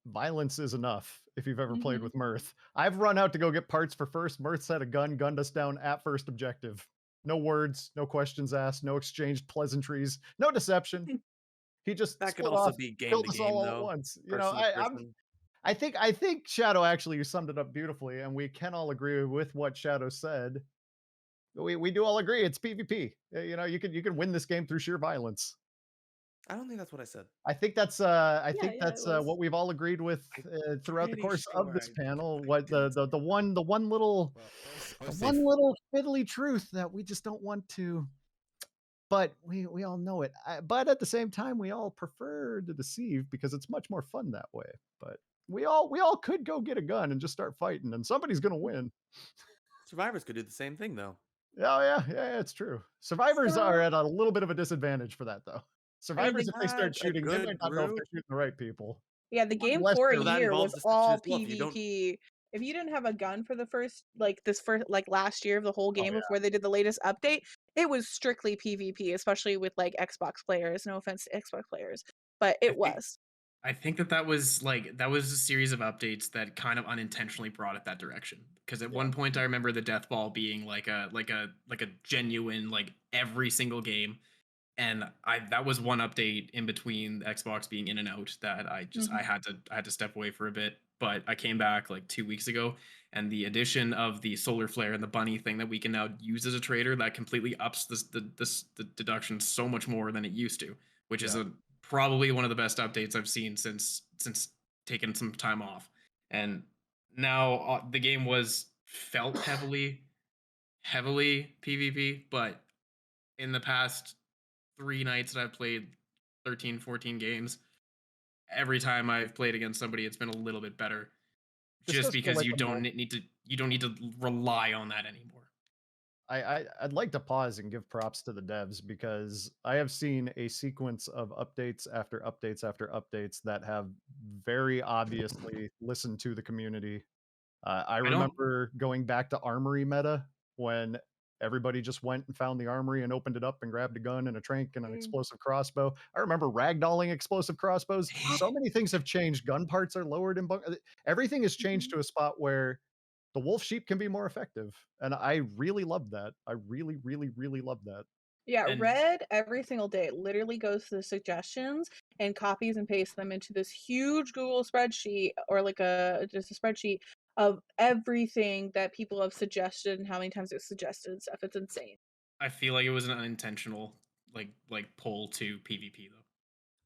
Violence is enough if you've ever played
Mhm.
with Mirth. I've run out to go get parts for first. Mirth had a gun, gunned us down at first objective. No words, no questions asked, no exchanged pleasantries, no deception. He just
That could
split
also
off,
be game
killed
to
us
game,
all at
though,
once. You know,
person to person.
I think Shadow actually you summed it up beautifully, and we can all agree with what Shadow said. We do all agree it's PvP. You know, you can win this game through sheer violence.
I don't think that's what I said.
I think that's
Yeah, yeah, it was.
what we've all agreed with
I'm
throughout the
pretty
course of
sure
this panel.
I
What
didn't.
the one little
Well,
the
Horsethief.
one little fiddly truth that we just don't want to, but we all know it. But at the same time, we all prefer to deceive because it's much more fun that way. But we all could go get a gun and just start fighting, and somebody's gonna win.
Survivors could do the same thing, though.
Oh yeah, it's true. Survivors are
So
at a little bit of a disadvantage for that, though.
yeah,
Survivors,
the
if they start
A
shooting, they might
good
not know if they're
group.
shooting the right people.
yeah, the game
Unless
for a
they're
Well, that
year
involves
was
deception
all
as well. If you don't,
PvP. If you didn't have a gun for the first like last year of the whole
oh
game
yeah.
before they did the latest update, it was strictly PvP, especially with like Xbox players. No offense to Xbox players, but
I
it
think
was.
I think that was a series of updates that kind of unintentionally brought it that direction. Because at
Yeah.
one point, I remember the death ball being like a genuine, like every single game, and that was one update in between Xbox being in and out that
Mhm.
I had to step away for a bit. But I came back like 2 weeks ago, and the addition of the solar flare and the bunny thing that we can now use as a trader, that completely ups the deduction so much more than it used to, which is
Yeah.
probably one of the best updates I've seen since taking some time off. And now the game was felt heavily PvP, but in the past 3 nights that I've played 13, 14 games, every time I've played against somebody, it's been a little bit better just
does feel
because
like
you
a
don't need to rely on that anymore.
I'd like to pause and give props to the devs because I have seen a sequence of updates after updates after updates that have very obviously listened to the community. I
I don't
remember going back to armory meta when everybody just went and found the armory and opened it up and grabbed a gun and a trank and an explosive crossbow. I remember ragdolling explosive crossbows. So many things have changed. Gun parts are lowered in everything has changed to a spot where the wolf sheep can be more effective. And I really love that. I really, really, really love that.
Yeah,
and
Red every single day. It literally goes to the suggestions and copies and pastes them into this huge Google spreadsheet or like just a spreadsheet of everything that people have suggested and how many times it's suggested and stuff. It's insane.
I feel like it was an unintentional like pull to PvP though.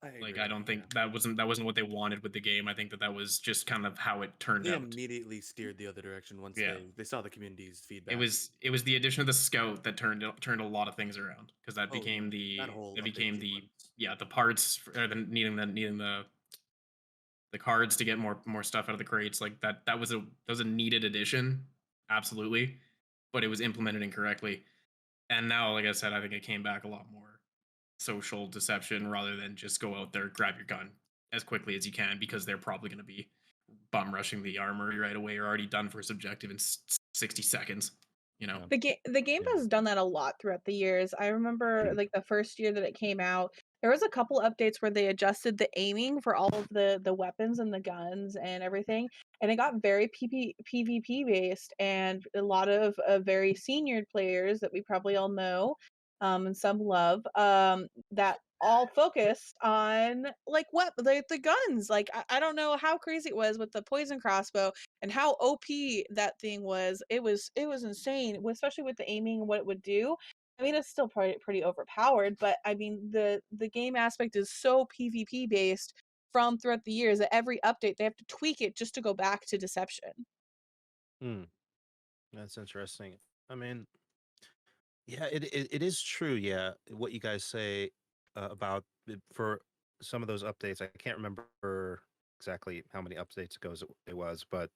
I agree.
Like I don't think that wasn't what they wanted with the game. I think that was just kind of how it turned
They
out.
immediately steered the other direction once
Yeah.
they saw the community's feedback.
It was the addition of the scout that turned a lot of things around because that became the parts or the needing the cards to get more stuff out of the crates. Like that was a needed addition, absolutely, but it was implemented incorrectly. And now, like I said, I think it came back a lot more social deception rather than just go out there, grab your gun as quickly as you can because they're probably going to be bum rushing the armory right away or already done for subjective in 60 seconds. You know,
The game has done that a lot throughout the years. I remember like the first year that it came out, there was a couple updates where they adjusted the aiming for all of the weapons and the guns and everything, and it got very PvP based, and a lot of very senior players that we probably all know and some love that all focused on like what the guns. Like I don't know how crazy it was with the poison crossbow and how OP that thing was. It was insane, especially with the aiming and what it would do. I mean, it's still pretty overpowered, but I mean the game aspect is so PvP based from throughout the years that every update they have to tweak it just to go back to deception.
That's interesting. I mean, yeah, it is true. Yeah, what you guys say about for some of those updates. I can't remember exactly how many updates ago it was, but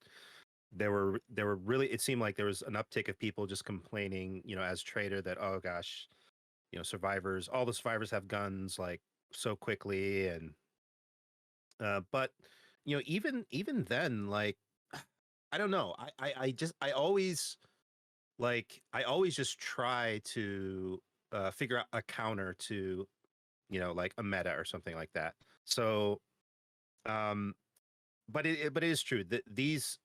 there were really, it seemed like there was an uptick of people just complaining, as traitor, that, oh gosh, all the survivors have guns like so quickly. And but even then, like, I don't know, I always just try to figure out a counter to, like a meta or something like that. So but it is true that this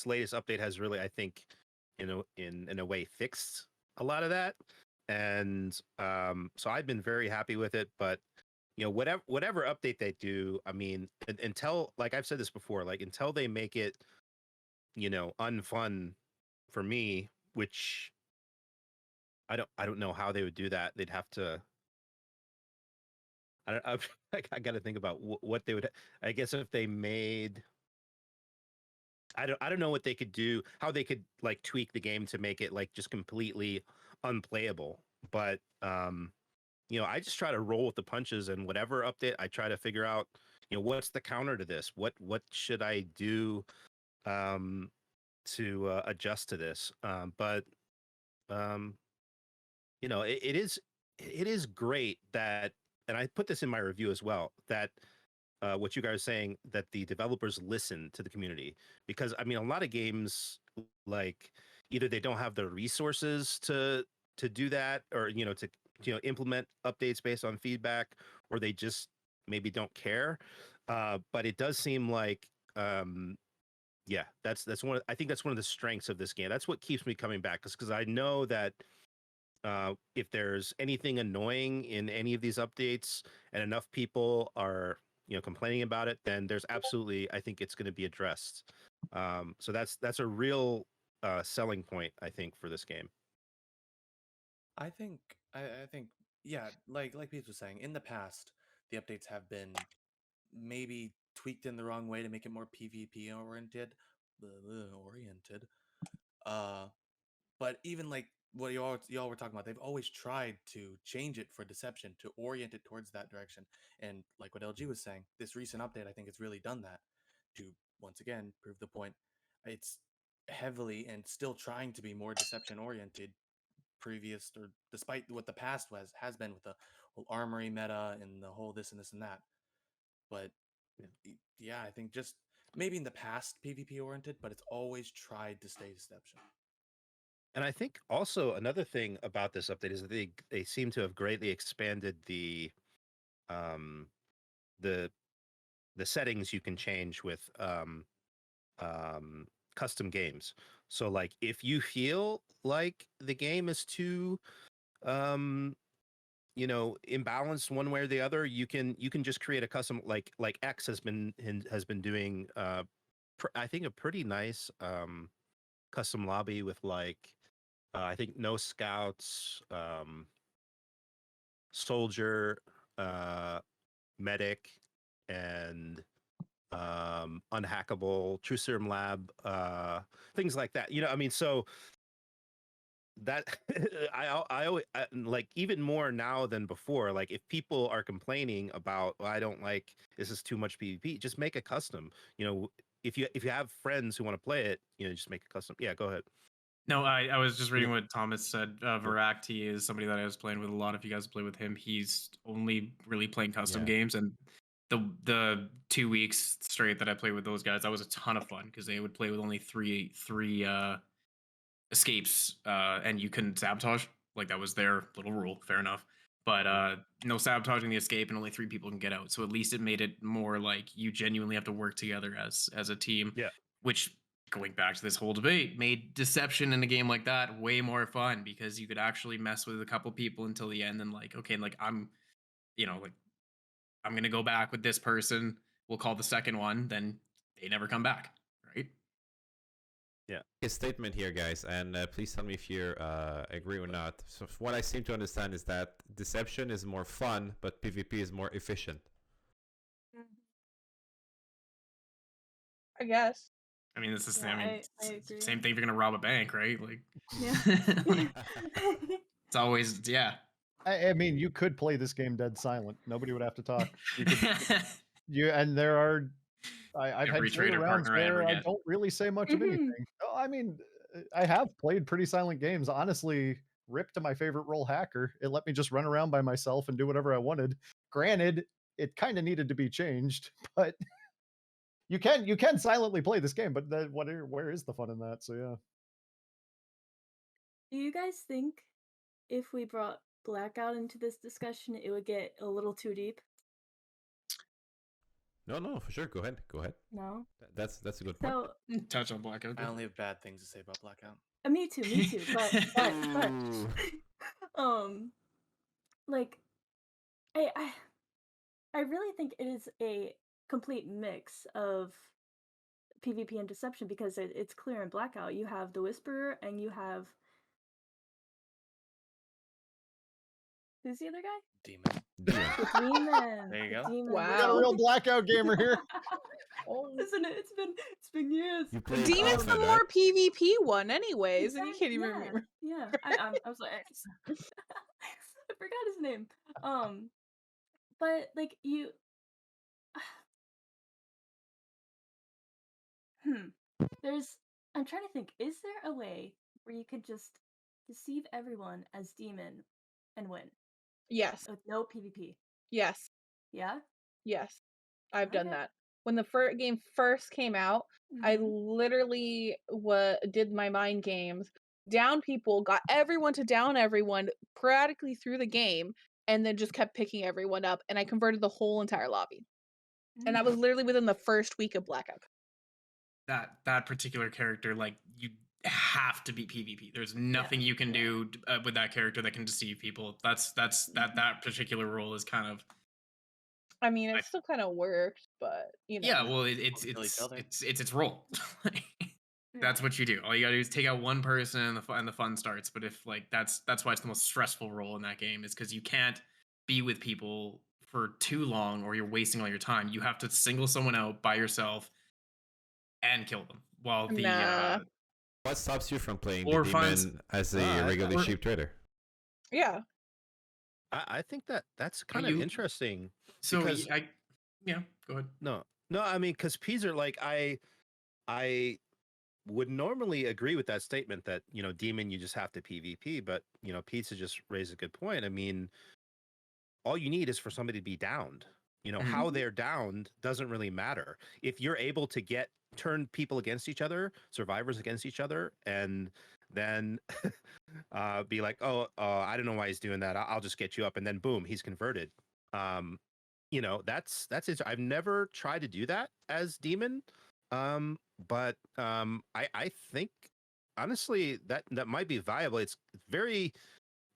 latest update has really, I think, in a way, fixed a lot of that. And so I've been very happy with it. But whatever update they do, I mean, until, like I've said this before, like until they make it unfun for me, which I don't know how they would do that. They'd have to, I got to think about what they would. I guess if they made, I don't know what they could do, how they could like tweak the game to make it like just completely unplayable. But I just try to roll with the punches, and whatever update I try to figure out, what's the counter to this? What should I do to adjust to this? But it is great that, and I put this in my review as well, that what you guys are saying, that the developers listen to the community. Because I mean, a lot of games, like, either they don't have the resources to do that, or to implement updates based on feedback, or they just maybe don't care. But it does seem like yeah, that's one I think that's one of the strengths of this game. That's what keeps me coming back, because I know that if there's anything annoying in any of these updates and enough people are complaining about it, then there's absolutely, I think it's going to be addressed. So that's a real selling point, I think, for this game.
I think yeah, like Pete was saying, in the past the updates have been maybe tweaked in the wrong way to make it more PvP oriented. But even like what y'all were talking about, they've always tried to change it for deception, to orient it towards that direction. And like what LG was saying, this recent update, I think it's really done that, to once again prove the point. it's heavily and still trying to be more deception oriented previous or despite what the past has been with the whole armory meta and the whole this and this and that. But yeah, I think just maybe in the past PvP oriented, but it's always tried to stay deception.
And I think also another thing about this update is that they seem to have greatly expanded the the settings you can change with custom games. So like if you feel like the game is too imbalanced one way or the other, you can just create a custom, like X has been doing I think a pretty nice custom lobby with like I think no scouts, soldier, medic, and unhackable, true serum lab, things like that. I mean, so that I always like, even more now than before, like if people are complaining about, well, I don't like, this is too much PvP, just make a custom. If you have friends who want to play it, just make a custom. Yeah, go ahead.
No, I was just reading what Thomas said. Varacti is somebody that I was playing with a lot. If you guys play with him, he's only really playing custom games. And the 2 weeks straight that I played with those guys, that was a ton of fun because they would play with only three escapes, and you couldn't sabotage. Like that was their little rule. Fair enough. But no sabotaging the escape, and only 3 people can get out. So at least it made it more like you genuinely have to work together as a team.
Yeah.
Which, going back to this whole debate, made deception in a game like that way more fun because you could actually mess with a couple people until the end and like, okay, like I'm gonna go back with this person. We'll call the second one. Then they never come back, right?
Yeah.
His statement here, guys, and please tell me if you agree or not. So what I seem to understand is that deception is more fun, but PvP is more efficient.
I guess.
I mean, this is
Yeah,
I mean,
I agree.
same thing if you're gonna rob a bank, right? Like,
Yeah.
it's always
I mean, you could play this game dead silent. Nobody would have to talk. And there are. I've had
Every
trader
trader
rounds
partner I ever
where I
get.
don't really say much of anything. Oh, I mean, I have played pretty silent games. Honestly, RIP to my favorite role, Hacker. It let me just run around by myself and do whatever I wanted. Granted, it kind of needed to be changed, but you can silently play this game. But where is the fun in that? So yeah.
Do you guys think if we brought Blackout into this discussion, it would get a little too deep?
No, for sure. Go ahead.
No?
That's a good point.
So,
Touch on Blackout.
I only have bad things to say about Blackout.
me too, but like, I really think it is a complete mix of PvP and deception because it's clear in Blackout. You have the Whisperer and you have, who's the other guy?
Demon.
The Demon.
There you
The
go.
Demon.
Wow.
We got a real Blackout gamer here.
Isn't it? It's been years.
You played
Demon's the
Alpha, right?
more PvP one, anyways, and you can't even
Yeah,
remember.
yeah. I was like, I forgot his name. But like you, I'm trying to think. Is there a way where you could just deceive everyone as Demon and win
Yes,
with no PvP?
yes,
Yeah.
yes. I've done
Okay.
that. When the game first came out, I literally did my mind games, down people, got everyone to down everyone practically through the game, and then just kept picking everyone up, and I converted the whole entire lobby. And that was literally within the first week of Blackout.
That particular character, like, you have to beat PvP. There's nothing you can do with that character that can deceive people. That particular role is kind of.
I mean, it still kind of worked, but you know.
Yeah, well, it's its role. That's what you do. All you gotta do is take out one person, and the fun starts. But if like that's why it's the most stressful role in that game, is because you can't be with people for too long, or you're wasting all your time. You have to single someone out by yourself and kill them. While the
what stops you from playing
or
the
finds-
Demon as a regular sheep trader?
Yeah.
I think that's kind of interesting.
So
because
go ahead.
no, I mean, because Peezer, like I would normally agree with that statement that, you know, demon, you just have to PvP, but, you know, Pizza just raised a good point. I mean, all you need is for somebody to be downed. You know, how they're downed doesn't really matter. If you're able to turn people against each other, survivors against each other, and then be like, oh, I don't know why he's doing that. I'll just get you up, and then boom, he's converted. You know, that's it. I've never tried to do that as demon, but I think honestly that might be viable. It's very,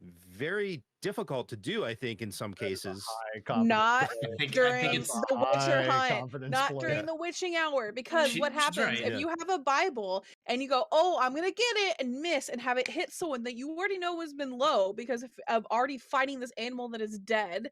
very difficult to do, I think, in some cases.
Not
I think
during
it's
the Witcher
high
hunt,
confidence
not
play.
during the witching hour, because what
She's
happens
right.
if you have a Bible and you go, oh, I'm gonna get it, and miss and have it hit someone that you already know has been low because of already fighting this animal that is dead.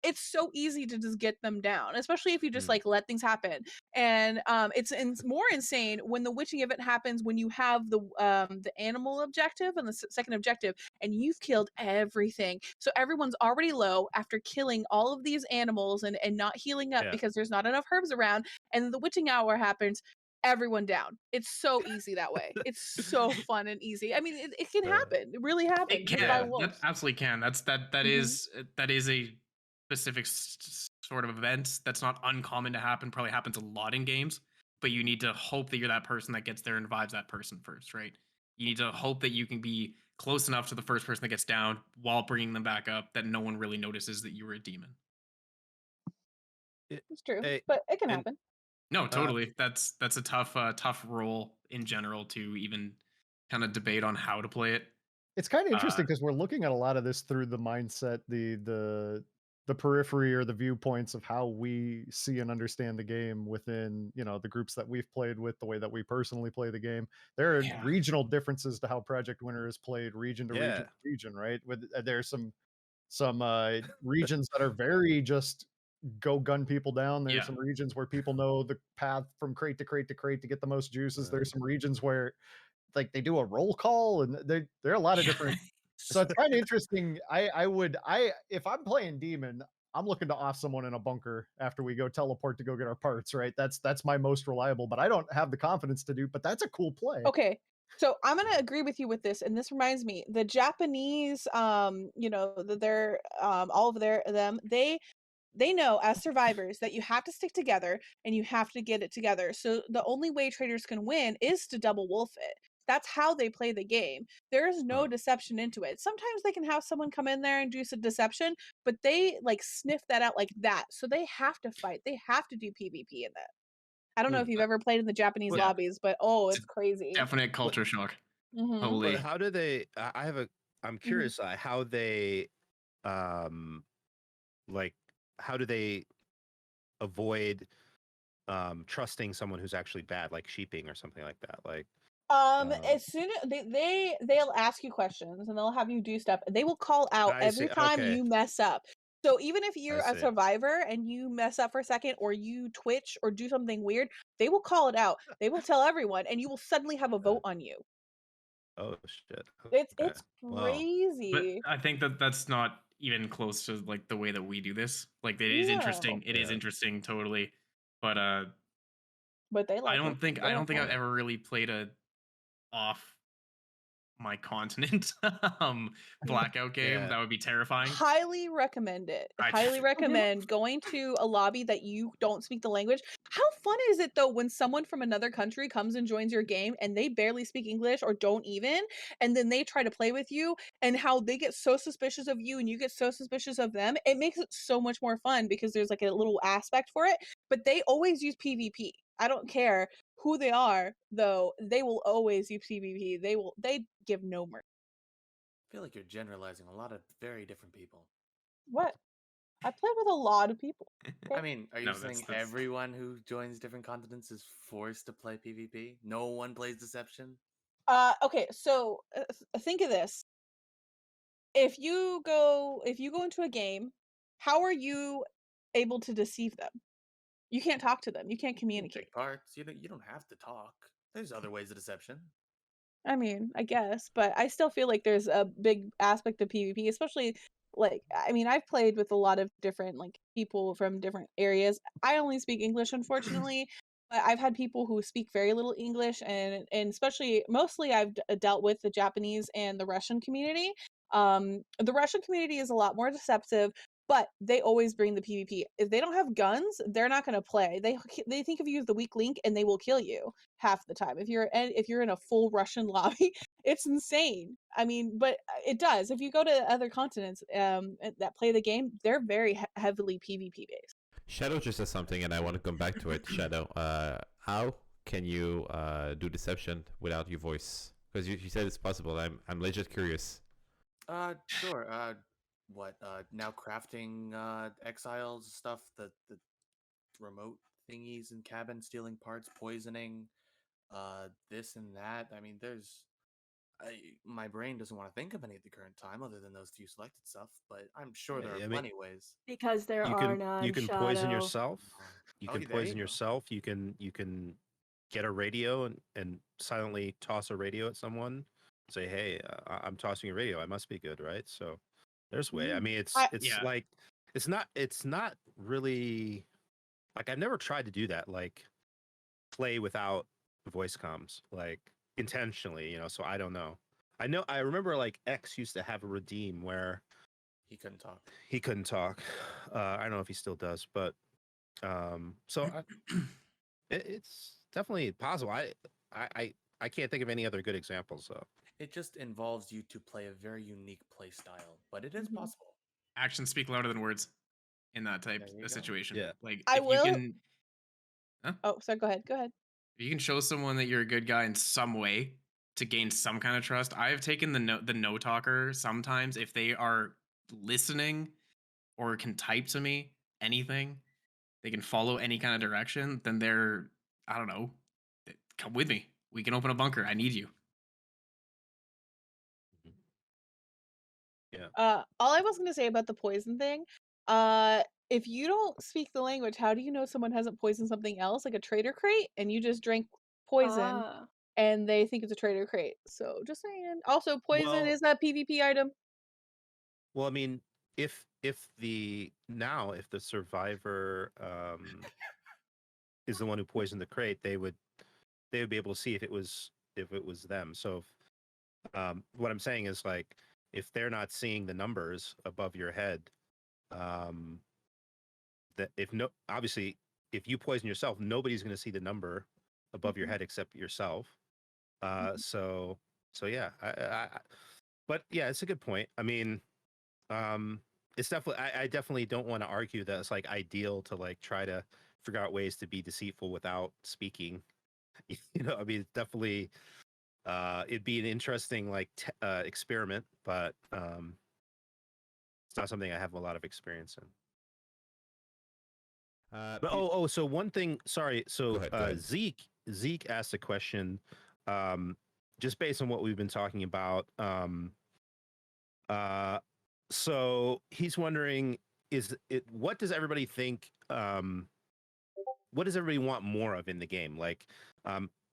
It's so easy to just get them down, especially if you just like let things happen. And it's more insane when the witching event happens when you have the animal objective and the second objective, and you've killed everything. So everyone's already low after killing all of these animals and not healing up because there's not enough herbs around. And the witching hour happens. Everyone down. It's so easy that way. It's so fun and easy. I mean, it can happen. It really happens.
It can. That absolutely can. That is a specific sort of event that's not uncommon to happen. Probably happens a lot in games, but you need to hope that you're that person that gets there and revives that person first, right? You need to hope that you can be close enough to the first person that gets down while bringing them back up that no one really notices that you were a demon.
It's true, but it can happen.
No, totally. That's a tough role in general to even kind of debate on how to play it.
It's kind of interesting because we're looking at a lot of this through the mindset, the periphery or the viewpoints of how we see and understand the game within, you know, the groups that we've played with, the way that we personally play the game. There are regional differences to how Project Winter is played region to region to region, right? With there's some regions that are very just go gun people down. There's some regions where people know the path from crate to crate to crate to get the most juices. There's some regions where like they do a roll call, and there are a lot of different. So it's kind of interesting. If I'm playing demon, I'm looking to off someone in a bunker after we go teleport to go get our parts, right? That's my most reliable, but I don't have the confidence to do. But that's a cool play.
Okay, so I'm gonna agree with you with this, and this reminds me, the Japanese, you know, they're all of them, they know as survivors that you have to stick together and you have to get it together. So the only way traitors can win is to double wolf it. That's how they play the game. There is no deception into it. Sometimes they can have someone come in there and do some deception, but they like sniff that out like that. So they have to fight. They have to do PvP in that. I don't know if you've ever played in the Japanese lobbies, but it's crazy.
Definite culture shock.
But how do they? I'm curious how they, like, how do they avoid trusting someone who's actually bad, like sheeping or something like that? Like,
as soon as they'll ask you questions and they'll have you do stuff. They will call out every time you mess up. So even if you're a survivor and you mess up for a second or you twitch or do something weird, they will call it out. They will tell everyone, and you will suddenly have a vote on you.
Oh shit!
It's crazy.
But I think that's not even close to like the way that we do this. Like it is interesting. It is interesting, totally. But
they like
I don't think I've ever really played a off my continent blackout game. That would be terrifying.
Highly recommend it. Highly recommend going to a lobby that you don't speak the language. How fun is it though when someone from another country comes and joins your game and they barely speak English or don't even, and then they try to play with you, and how they get so suspicious of you and you get so suspicious of them. It makes it so much more fun because there's like a little aspect for it, but they always use PvP. I don't care who they are, though, they will always use PvP. They give no mercy.
I feel like you're generalizing a lot of very different people.
What? I play with a lot of people.
Okay? I mean, are you saying everyone who joins different continents is forced to play PvP? No one plays Deception?
Okay, so think of this. If you go into a game, how are you able to deceive them? You can't talk to them. You can't communicate.
Take parts. You don't have to talk. There's other ways of deception.
I mean, I guess, but I still feel like there's a big aspect of PvP, especially like, I mean, I've played with a lot of different like people from different areas. I only speak English, unfortunately, I've had people who speak very little English, and especially mostly I've dealt with the Japanese and the Russian community. The Russian community is a lot more deceptive, but they always bring the PvP. If they don't have guns, they're not going to play. They think of you as the weak link, and they will kill you half the time. If you're in a full Russian lobby, it's insane. I mean, but it does. If you go to other continents that play the game, they're very heavily PvP based.
Shadow just said something, and I want to come back to it. Shadow, how can you do deception without your voice? Because you said it's possible. I'm legit curious.
Sure. Now crafting exiles stuff, the remote thingies in cabin, stealing parts, poisoning, this and that. I mean, my brain doesn't want to think of any at the current time other than those few selected stuff, but I'm sure there are plenty ways.
Because there
You
are
can
none.
you can poison
Shadow.
yourself. You
Oh,
can
there you
poison
go.
yourself. You can get a radio and silently toss a radio at someone. Say, hey, I'm tossing a radio. I must be good, right? So there's way. I mean, it's
Yeah.
like it's not really like I've never tried to do that. Like play without voice comms, like intentionally, so I don't know. I remember like X used to have a redeem where
He couldn't talk.
he couldn't talk. I don't know if he still does, but it's definitely possible. I can't think of any other good examples though.
It just involves you to play a very unique play style, but it is possible.
Actions speak louder than words in that type
There you
of
go.
situation.
Yeah.
Like
I
if
will-
you can
Oh, sorry. Go ahead. Go ahead.
if you can show someone that you're a good guy in some way to gain some kind of trust. I have taken the no talker sometimes if they are listening or can type to me anything, they can follow any kind of direction, then they're, I don't know, come with me. We can open a bunker. I need you.
Yeah.
All I was going to say about the poison thing, if you don't speak the language, how do you know someone hasn't poisoned something else, like a traitor crate, and you just drank poison, and they think it's a traitor crate? So just saying. Also, poison is a PvP item.
Well, I mean, if the survivor is the one who poisoned the crate, they would be able to see if it was them. So what I'm saying is like if they're not seeing the numbers above your head, that obviously if you poison yourself, nobody's going to see the number above your head except yourself. So yeah, but yeah, it's a good point. I mean, it's definitely I definitely don't want to argue that it's like ideal to like try to figure out ways to be deceitful without speaking. I mean, it's definitely it'd be an interesting like experiment, but it's not something I have a lot of experience in. But so one thing, sorry, so
Go ahead.
Zeke asked a question, just based on what we've been talking about. So he's wondering, what does everybody think? What does everybody want more of in the game? Like,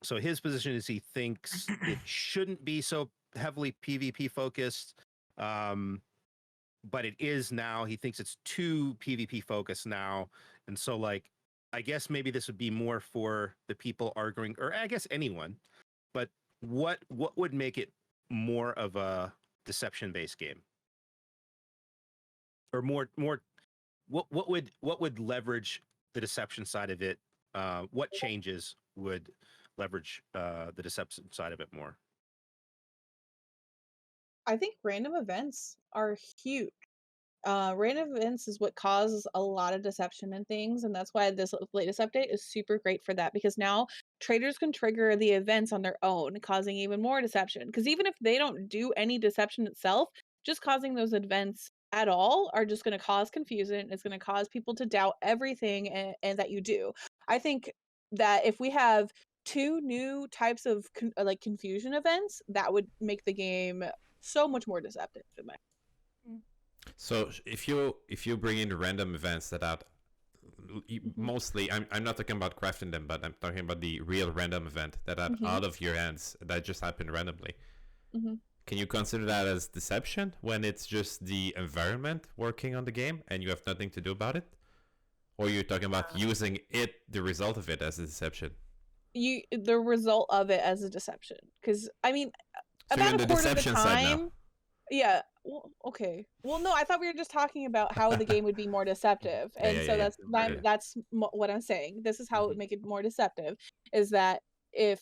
so his position is he thinks it shouldn't be so heavily PvP focused, but it is now. He thinks it's too PvP focused now, and so like, I guess maybe this would be more for the people arguing, or I guess anyone. But what would make it more of a deception-based game? Or more what would leverage the deception side of it? What changes would leverage the deception side of it more?
I think random events are huge. Random events is what causes a lot of deception and things, and that's why this latest update is super great for that, because now traders can trigger the events on their own, causing even more deception. Because even if they don't do any deception itself, just causing those events at all are just going to cause confusion. It's going to cause people to doubt everything and that you do. I think that if we have 2 new types of confusion events, that would make the game so much more deceptive in my
So if you bring in random events that are mostly, I'm not talking about crafting them, but I'm talking about the real random event that are out of your hands that just happen randomly. Can you consider that as deception when it's just the environment working on the game and you have nothing to do about it? Or you're talking about using the result of it as a deception?
The result of it as a deception. Because, I mean,
So you're
about
on
a
the
quarter of the
deception side now.
time... Yeah. Well, okay. Well, no, I thought we were just talking about how the game would be more deceptive,
Yeah,
and
yeah,
so
yeah,
yeah.
that's what I'm saying. This is how it would make it more deceptive, is that if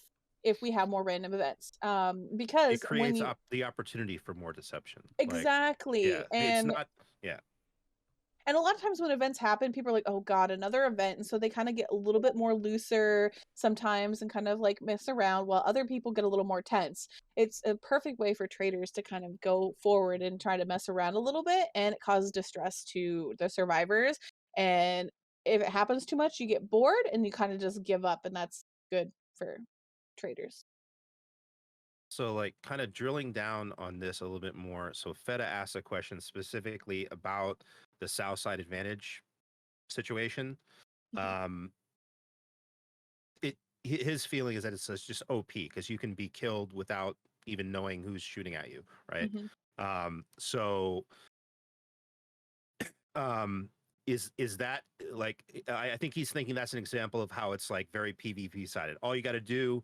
we have more random events, because
It
when
creates
you
the opportunity for more deception. Like,
exactly,
yeah, it's not. Yeah,
and a lot of times when events happen, people are like, oh God, another event. And so they kind of get a little bit more looser sometimes and kind of like mess around, while other people get a little more tense. It's a perfect way for traders to kind of go forward and try to mess around a little bit, and it causes distress to the survivors. And if it happens too much, you get bored and you kind of just give up, and that's good for traders.
so like kind of drilling down on this a little bit more. So Feta asked a question specifically about the South Side advantage situation. Um, his feeling is that it's just OP because you can be killed without even knowing who's shooting at you, right? So is that like I think he's thinking that's an example of how it's like very PvP sided. All you got to do,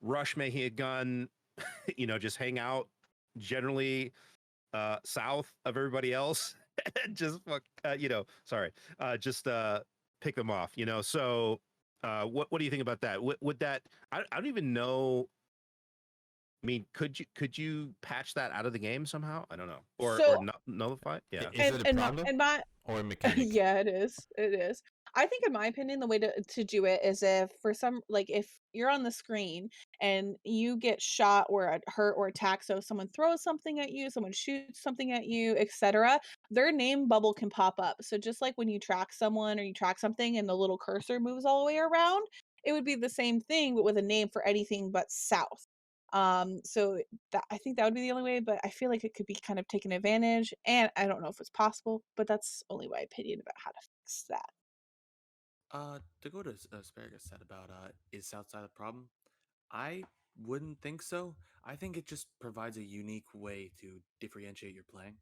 rush making a gun, just hang out generally south of everybody else, and just just pick them off. So what do you think about that? Would that I don't even know. I mean, could you patch that out of the game somehow? I don't know, or nullify? Yeah.
Is it a problem or a mechanic?
Yeah, it is. It is. I think, in my opinion, the way to do it is if if you're on the screen and you get shot or hurt or attacked, so if someone throws something at you, someone shoots something at you, etc., their name bubble can pop up. So just like when you track someone or you track something and the little cursor moves all the way around, it would be the same thing, but with a name for anything but south. So I think that would be the only way, but I feel like it could be kind of taken advantage, and I don't know if it's possible, but that's only my opinion about how to fix that.
To go to Asparagus said about is Southside a problem? I wouldn't think so. I think it just provides a unique way to differentiate your playing,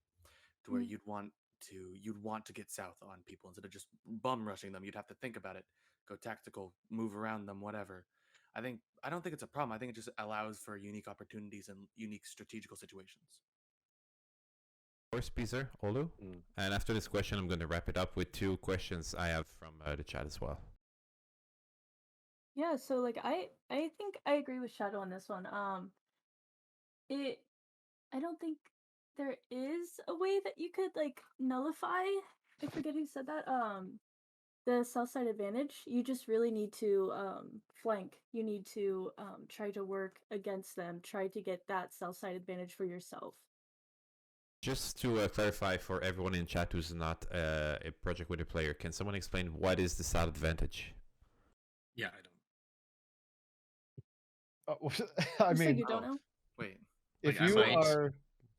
to where you'd want to get south on people instead of just bum rushing them. You'd have to think about it, go tactical, move around them, whatever. I don't think it's a problem. I think it just allows for unique opportunities and unique strategical situations.
Of course, Peezer, Olu. And after this question, I'm going to wrap it up with 2 questions I have from the chat as well.
Yeah, so like I think I agree with Shadow on this one. I don't think there is a way that you could like nullify, I forget who said that, the south side advantage. You just really need to flank. You need to try to work against them, try to get that south side advantage for yourself.
Just to clarify for everyone in chat who's not a Project Winter player, can someone explain what is the south advantage?
Yeah, I don't.
You said you don't know?
Wait.
If
Like,
you
I might.
are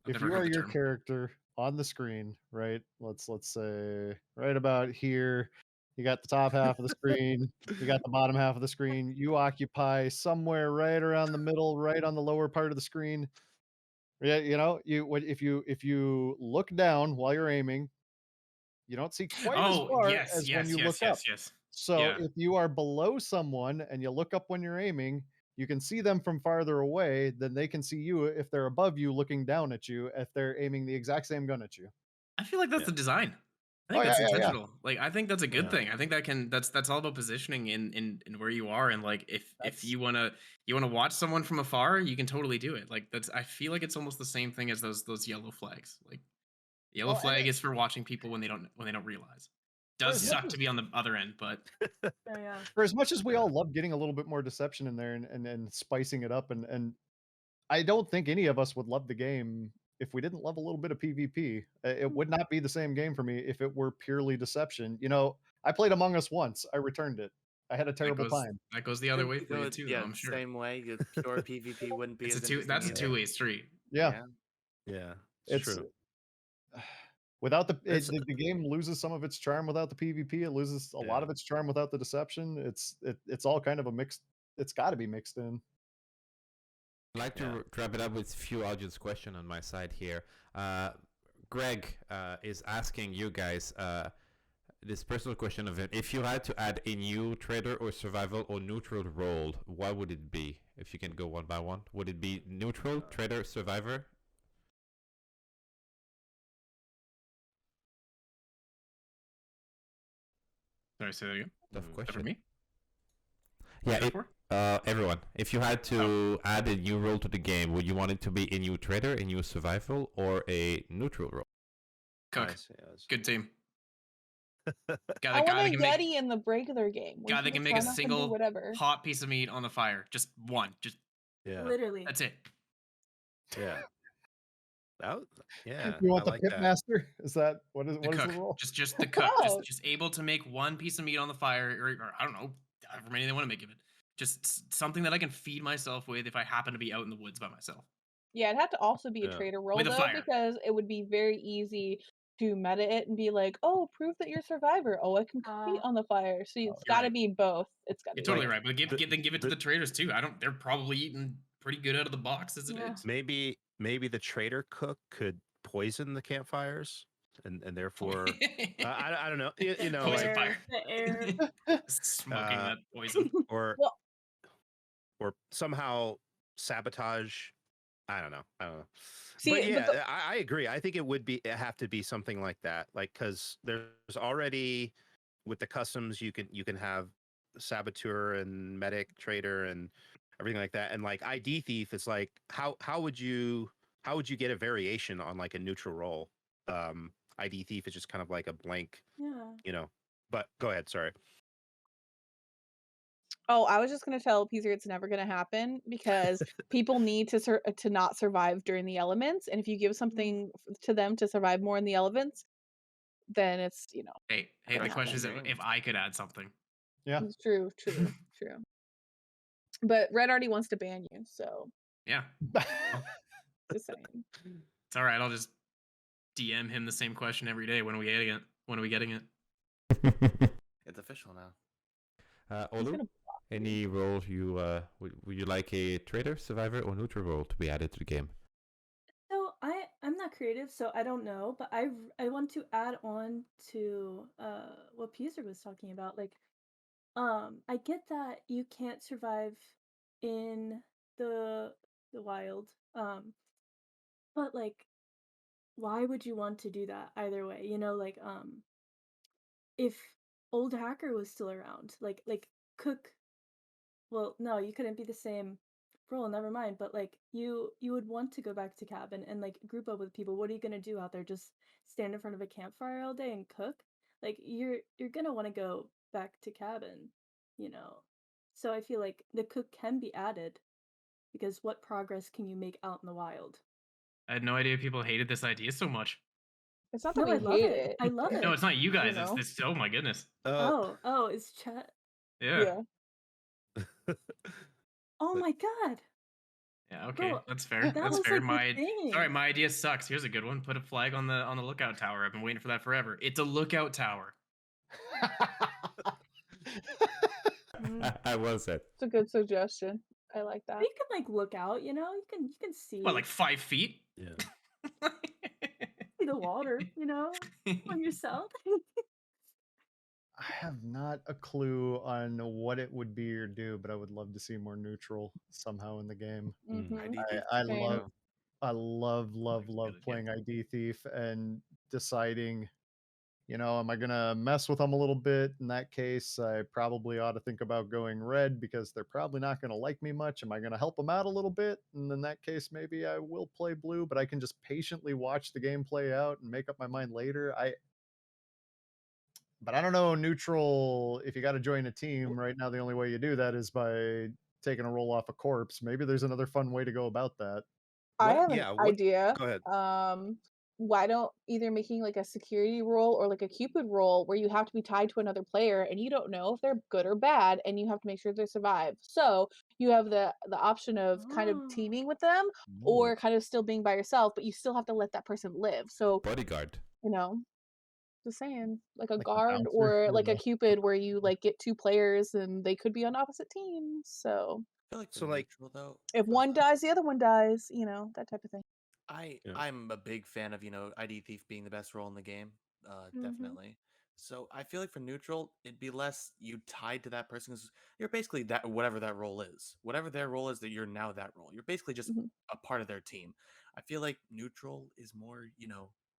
I've
if
never
you
heard
are
the
your
term.
character on the screen, right? Let's say right about here, you got the top half of the screen, you got the bottom half of the screen. You occupy somewhere right around the middle, right on the lower part of the screen. Yeah, if you look down while you're aiming, you don't see quite as
Oh,
far
yes,
as when
yes,
you
yes,
look
yes,
up.
yes.
So
Yeah.
if you are below someone and you look up when you're aiming, you can see them from farther away than they can see you if they're above you looking down at you if they're aiming the exact same gun at you.
I feel like that's
Yeah.
the design. I
Oh,
think that's
yeah, yeah, yeah.
intentional. Like, I think that's a good
Yeah.
thing. I think that's all about positioning in where you are, and like if
That's-
you wanna watch someone from afar, you can totally do it. Like, I feel like it's almost the same thing as those yellow flags. Like, yellow
Well, and
flag is for watching people when they don't realize. Does
as much
suck
as-
to be on the other end, but
Oh yeah.
for as much as we
Yeah.
all love getting a little bit more deception in there and spicing it up, and I don't think any of us would love the game if we didn't love a little bit of PvP. It would not be the same game for me if it were purely deception. I played Among Us once. I returned it. I had a terrible time.
that goes the other way for you too, though, I'm sure.
Same way. Pure PvP wouldn't be
It's
as
a two
interesting.
that's a
either.
two-way street.
Yeah.
Yeah,
It's
true.
without
It's-
the game loses some of its charm without the PvP. It loses a lot of its charm without the deception. It's all kind of a mixed. It's got to be mixed in.
I'd like to wrap it up with a few audience questions on my side here. Greg is asking you guys, this personal question of it. If you had to add a new traitor or survival or neutral role, what would it be? If you can go one by one, would it be neutral, traitor, survivor?
Sorry, say that again.
Tough
Is that
question.
for me?
Yeah,
for?
everyone. If you had to add a new role to the game, would you want it to be a new traitor, a new survival, or a neutral role?
Cook. Good team.
I
Guy
want
that
a
can make
Yeti in the regular game. where
guy
you
that can
just
make a
run up and do
single
whatever.
hot piece of meat on the fire. Just one. Just
Yeah.
Literally.
that's it.
Yeah. That, yeah.
You want
I
the
like
pit
that.
master? Is that what is
The
what is
cook.
the role?
Just the cook.
Oh.
Just able to make one piece of meat on the fire, or I don't know, however many they want to make of it. Just something that I can feed myself with if I happen to be out in the woods by myself.
Yeah, it'd have to also be a
Yeah.
traitor role
With a
though,
fire.
because it would be very easy to meta it and be like, "Oh, prove that you're a survivor. Oh, I can cook meat on the fire." So it's
You're
got to
right.
be both. It's got to
You're
be
totally
both.
right, but give it to the traders too. They're probably eating pretty good out of the box as it
Yeah.
is.
Maybe the traitor cook could poison the campfires, and therefore I don't know. You know,
Poison
like,
fire.
The air.
Smoking that poison.
or
Well-
or somehow sabotage. I don't know.
See,
but
but
yeah, I agree. I think it have to be something like that, like, because there's already, with the customs, you can have saboteur and medic traitor and everything like that, and like ID thief is like, how would you get a variation on like a neutral role? ID thief is just kind of like a blank,
Yeah.
But go ahead. Sorry.
Oh, I was just gonna tell Peezer it's never gonna happen because people need to not survive during the elements, and if you give something to them to survive more in the elements, then it's
Hey, the question is if I could add something.
Yeah.
It's true. But Red already wants to ban you, so
Yeah,
just saying.
it's all right. I'll just DM him the same question every day. When are we getting it? When are we getting it?
It's official now.
He's
Olu,
gonna
any role you would you like a traitor, survivor, or neutral role to be added to the game?
So I'm not creative, so I don't know, but I want to add on to what Peezer was talking about. Like, I get that you can't survive in the wild, but like, why would you want to do that either way? Like, if old hacker was still around, like Cook. Well, no, you couldn't be the same role, never mind, but like you would want to go back to cabin and like group up with people. What are you gonna do out there? Just stand in front of a campfire all day and cook? Like you're gonna want to go back to cabin, you know. So I feel like the cook can be added because what progress can you make out in the wild?
I had no idea people hated this idea so much.
It's not that
No,
we
I love
hate
it.
it.
I love it.
No, it's not you guys.
know.
It's oh my goodness.
Oh, it's chat.
Yeah.
Oh my god.
Yeah, okay,
Bro,
that's fair.
that
That's
was,
fair.
like, the
Sorry,
thing.
my idea sucks. Here's a good one. Put a flag on the lookout tower. I've been waiting for that forever. It's a lookout tower.
I was it.
It's a good suggestion. I like that.
You can like look out, you can see.
What, like 5 feet?
Yeah.
see the water, on yourself.
I have not a clue on what it would be or do, but I would love to see more neutral somehow in the game.
Mhm.
ID thief
I
is
Same.
also-
love
good
playing ID Thief and deciding, am I gonna mess with them a little bit? In that case, I probably ought to think about going red because they're probably not gonna like me much. Am I gonna help them out a little bit? And in that case, maybe I will play blue, but I can just patiently watch the game play out and make up my mind later. But I don't know, neutral, if you got to join a team right now, the only way you do that is by taking a roll off a corpse. Maybe there's another fun way to go about that.
I have
yeah,
an
what-
idea.
Go ahead.
Why don't either making like a security role or like a Cupid role where you have to be tied to another player and you don't know if they're good or bad and you have to make sure they survive. So you have the option of kind of
Oh.
teaming with them or kind of still being by yourself, but you still have to let that person live. So
Bodyguard.
just saying, like a
Like a
guard
bouncer
or
or
like a
a-
Cupid where you like get two players and they could be on opposite teams. So
I feel like
So,
for
like,
neutral though,
if one dies, the other one dies, that type of thing.
I
Yeah.
I'm a big fan of ID thief being the best role in the game,
Mhm.
definitely. So I feel like for neutral, it'd be less you tied to that person because you're basically that whatever that role is, whatever their role is, that you're now that role. You're basically just
Mhm.
a part of their team. I feel like neutral is more,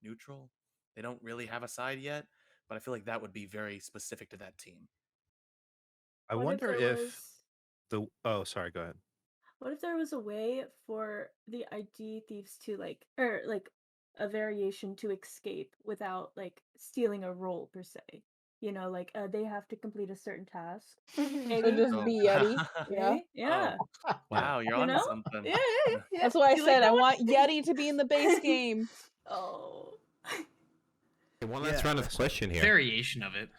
neutral. They don't really have a side yet, but I feel like that would be very specific to that team.
I
What if
wonder
there
if
was
the. Oh, sorry. Go ahead.
what if there was a way for the ID thieves to or like a variation to escape without like stealing a role per se? Like they have to complete a certain task.
So
Maybe.
just
So,
be Yeti. Yeah.
Maybe. Yeah.
wow, you're
You
onto
know?
something.
Yeah, yeah, yeah.
That's why I
You like
said I
that one?
want Yeti to be in the base game.
Oh.
Okay, one last
Yeah,
round of
so-
question here.
Variation of it.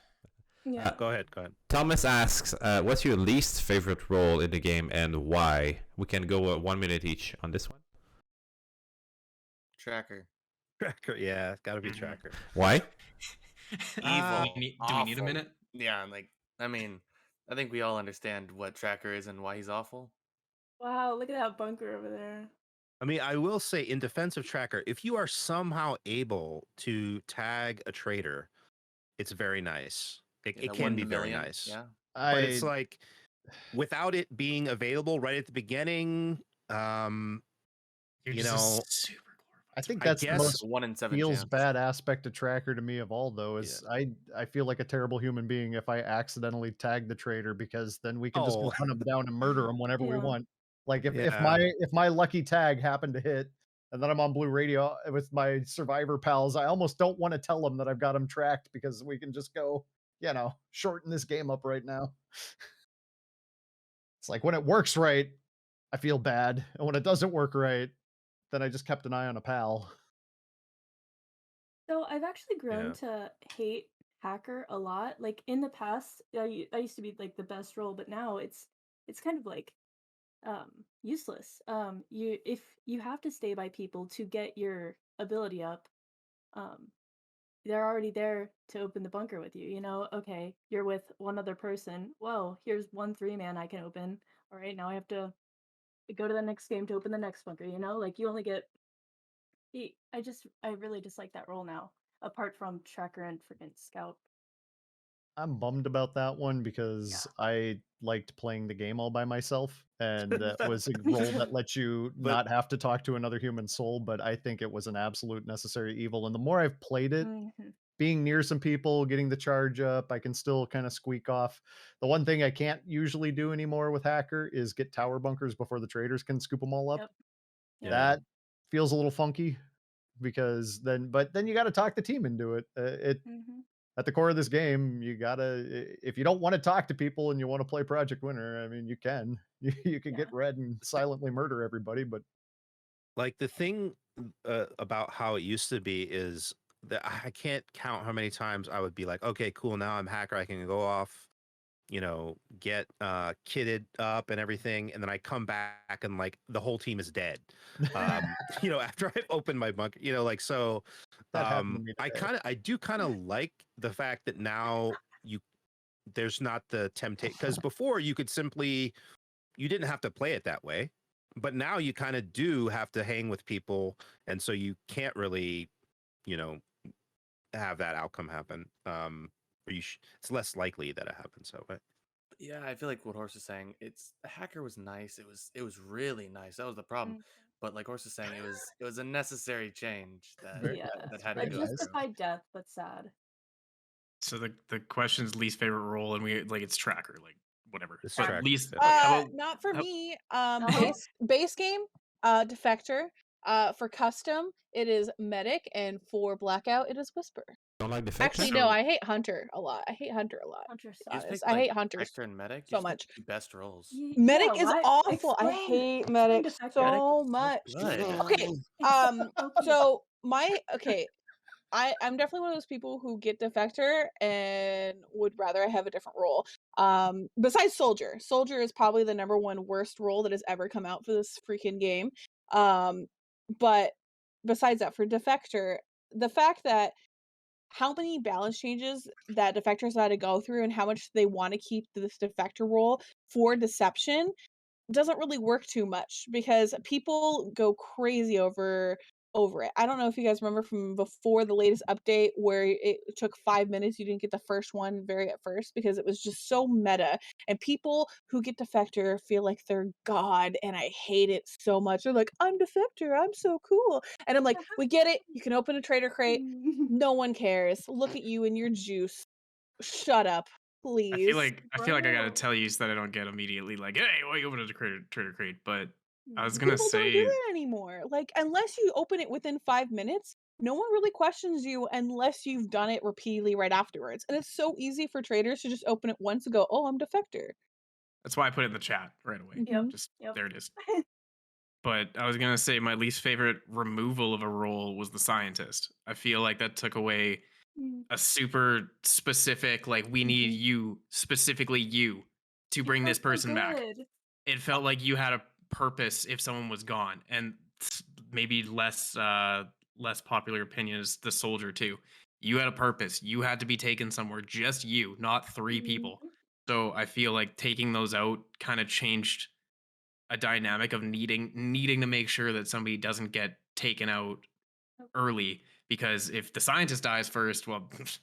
Yeah.
Go ahead. Go ahead.
Thomas asks, what's your least favorite role in the game and why? We can go 1 minute each on this one.
Tracker.
Tracker. Yeah, it's got to be
Mhm.
tracker.
Why?
Evil.
Do we need a
awful.
minute?
Yeah, I mean, I think we all understand what Tracker is and why he's awful.
Wow, look at that bunker over there.
I mean, I will say in defense of tracker, if you are somehow able to tag a traitor, it's very nice. It,
Yeah,
it
that
can
one
be
in a
very
million.
nice.
Yeah.
But it's like without it being available right at the beginning,
You're
you
just a
know,
super
I think
I
that's the
guess-
most
1 in 7
feels
chance.
bad aspect of tracker to me of all, though, is I feel like a terrible human being if I accidentally tag the traitor, because then we can just go
Oh.
hunt him down and murder him whenever we
Yeah.
want. Like if
Yeah.
my lucky tag happened to hit and then I'm on blue radio with my survivor pals, I almost don't want to tell them that I've got them tracked, because we can just go, shorten this game up right now. It's like when it works right, I feel bad, and when it doesn't work right, then I just kept an eye on a pal.
So I've actually grown
Yeah.
to hate hacker a lot. Like in the past, I used to be like the best role, but now it's kind of like useless. If you have to stay by people to get your ability up, um they're already there to open the bunker with you. Okay, you're with one other person. Whoa, here's 1 3-man I can open. All right, now I have to go to the next game to open the next bunker. Like you only get. I really dislike that role now. Apart from tracker and freaking scout.
I'm bummed about that one because I liked playing the game all by myself, and that was a role that lets you
But-
not have to talk to another human soul, but I think it was an absolute necessary evil. And the more I've played it,
Mhm.
being near some people, getting the charge up, I can still kind of squeak off. The one thing I can't usually do anymore with Hacker is get tower bunkers before the traders can scoop them all up.
Yep.
Yeah.
That feels a little funky, because then you got to talk the team into it.
Mhm.
At the core of this game, you gotta, if you don't want to talk to people and you want to play Project Winner, I mean, you can. You can get
Yeah.
red and silently murder everybody, but
Like the thing about how it used to be is that I can't count how many times I would be like, okay, cool, now I'm hacker, I can go off, get kitted up and everything, and then I come back and like the whole team is dead. After I've opened my bunker, so
that happened to me today.
I do kind of like the fact that now there's not the temptation, because before you could simply, you didn't have to play it that way, but now you kind of do have to hang with people, and so you can't really have that outcome happen, or it's less likely that it happens that way.
Yeah, I feel like what Horse is saying, it's the hacker was nice. It was really nice. That was the problem.
Mhm.
But like Horse is saying, it was a necessary change that
Very
Yeah.
that had
A
to go
nice.
through.
justified death, but sad.
So the question's least favorite role, and we like it's tracker, like whatever.
It's
Or
tracker,
least.
yeah.
How about-
Not for
how-
me.
Uh-huh.
Base game, defector. For custom, it is medic, and for blackout, it is whisper.
Don't like the fact
Actually,
So-
no, I hate hunter a lot. I hate hunter a lot.
Hunter
to be
You just
honest.
pick,
I hate
like,
hunters.
Defector and medic.
so
You just
much.
pick the two best roles.
Medic
Yeah,
is
why?
awful. I
Explain-
hate
explain
medic
defector.
so
Medic is
much.
good.
Okay.
OP.
So I'm definitely one of those people who get defector and would rather I have a different role. Besides soldier. Soldier is probably the number one worst role that has ever come out for this freaking game. But besides that, for defector, the fact that how many balance changes that defectors had to go through and how much they want to keep this defector role for deception doesn't really work too much, because people go crazy over over it. I don't know if you guys remember from before the latest update where it took 5 minutes, you didn't get the first one very at first because it was just so meta. And people who get Defector feel like they're God, and I hate it so much. They're like, I'm Defector, I'm so cool. And I'm like, we get it. You can open a trader crate. No one cares. Look at you and your juice. Shut up, please.
I feel like I gotta
Bro.
tell you so that I don't get immediately like, hey, why you open a trader crate? But I was gonna
People don't do
say
that anymore. Like, unless you open it within 5 minutes, no one really questions you unless you've done it repeatedly right afterwards. And it's so easy for traders to just open it once and go, oh, I'm Defector.
that's why I put it in the chat right away.
Yep.
Just
Yep.
there it is. But I was gonna say my least favorite removal of a role was the scientist. I feel like that took away a super specific, like, we need you, specifically you, to bring this person back. It felt like you had a purpose if someone was gone, and maybe less popular opinion is the soldier too. You had a purpose. You had to be taken somewhere, just you, not 3 people. So I feel like taking those out kind of changed a dynamic of needing to make sure that somebody doesn't get taken out early, because if the scientist dies first, well, it's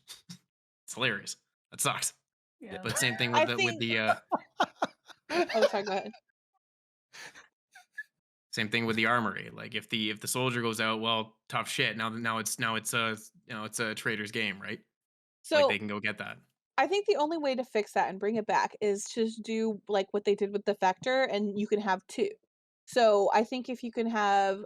hilarious. That sucks.
Yeah.
But same thing
I
with
think.
the
Oh, sorry, go ahead.
same thing with the armory. Like if the soldier goes out, well, tough shit. Now it's a it's a trader's game, right? Like
So
they can go get that.
I think the only way to fix that and bring it back is to just do like what they did with Defector, and you can have 2. So I think if you can have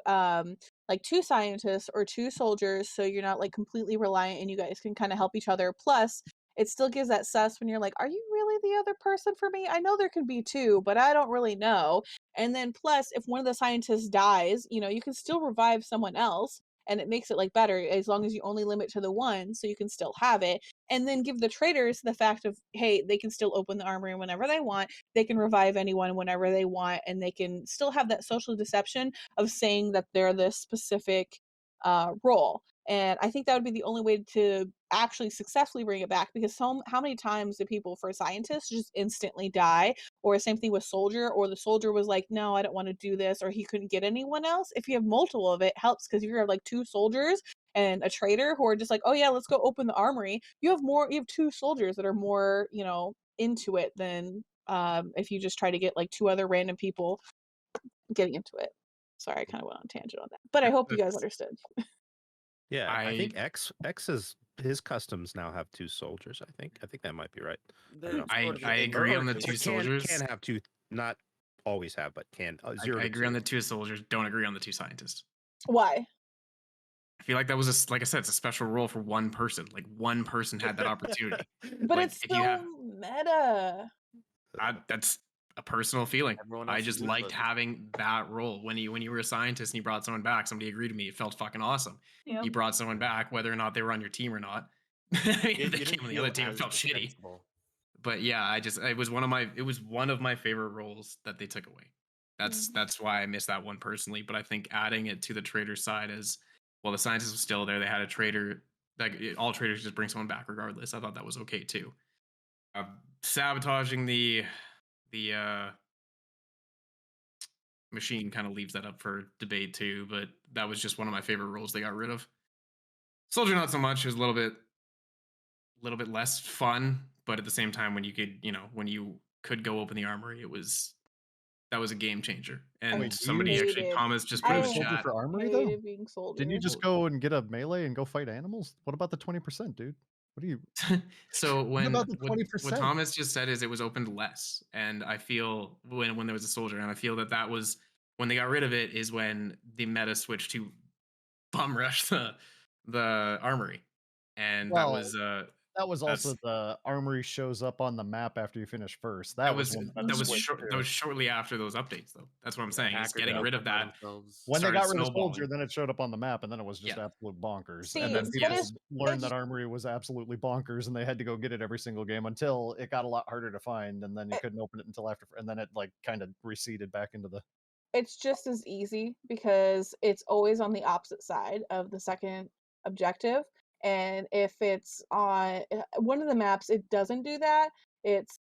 like 2 scientists or 2 soldiers, so you're not like completely reliant and you guys can kind of help each other. Plus, it still gives that sus when you're like, are you really the other person for me? I know there can be 2, but I don't really know. And then plus, if one of the scientists dies, you know, you can still revive someone else. And it makes it like better as long as you only limit to the 1, so you can still have it. And then give the traders the fact of, hey, they can still open the armory whenever they want. They can revive anyone whenever they want, and they can still have that social deception of saying that they're this specific role. And I think that would be the only way to actually successfully bring it back, because how many times do people for scientists just instantly die? Or same thing with soldier, or the soldier was like, no, I don't want to do this, or he couldn't get anyone else. If you have multiple of it, helps, because if you have like 2 soldiers and a trader who are just like, oh yeah, let's go open the armory, you have 2 soldiers that are more, you know, into it than if you just try to get like 2 other random people getting into it. Sorry, I kind of went on a tangent on that, but I hope you guys understood.
Yeah, I think
I
X is his customs now have 2 soldiers. I think that might be right. I don't know.
I agree on the 2 soldiers.
Can have 2, not always have, but can 0
I
to
agree
2.
on the 2 soldiers. Don't agree on the 2 scientists.
Why?
I feel like that was like I said, it's a special role for one person. Like one person had that opportunity.
But
Like
it's
if you have
so meta.
that's a personal feeling.
Everyone
I
else
just
is
liked
useless.
having that role. When you were a scientist and you brought someone back, somebody agreed to me. It felt fucking awesome.
Yep.
You brought someone back, whether or not they were on your team or not. If they came on the other team, it felt shitty. But yeah, it was one of my favorite roles that they took away. That's why I miss that one personally. But I think adding it to the trader side as well, the scientist was still there. They had a trader, like all traders just bring someone back regardless. I thought that was okay too. Sabotaging the machine kind of leaves that up for debate too, but that was just one of my favorite roles they got rid of. Soldier not so much. It was a little bit less fun, but at the same time, when you could go open the armory, that was a game changer. And
Wait,
somebody actually, Thomas just put in the
soldier
chat.
for armory though?
Hated being soldier.
Didn't you just go and get a melee and go fight animals? What about the 20%, dude? What are you?
So
What about the
what
20%?
Thomas just said is it was opened less, and I feel when there was a soldier, and I feel that was when they got rid of it is when the meta switched to bum rush the armory, and
Well, that was also the armory shows up on the map after you finish first. That was
shortly after those updates, though. That's what I'm saying. It's getting rid of that.
When they got rid of
snowballing.
soldier, then it showed up on the map, and then it was just absolute bonkers.
See,
and then
but
people
it's-
learned that armory was absolutely bonkers, and they had to go get it every single game until it got a lot harder to find, and then you couldn't open it until after, and then it like kind of receded back into the.
It's just as easy because it's always on the opposite side of the second objective. And if it's on one of the maps, it doesn't do that. It's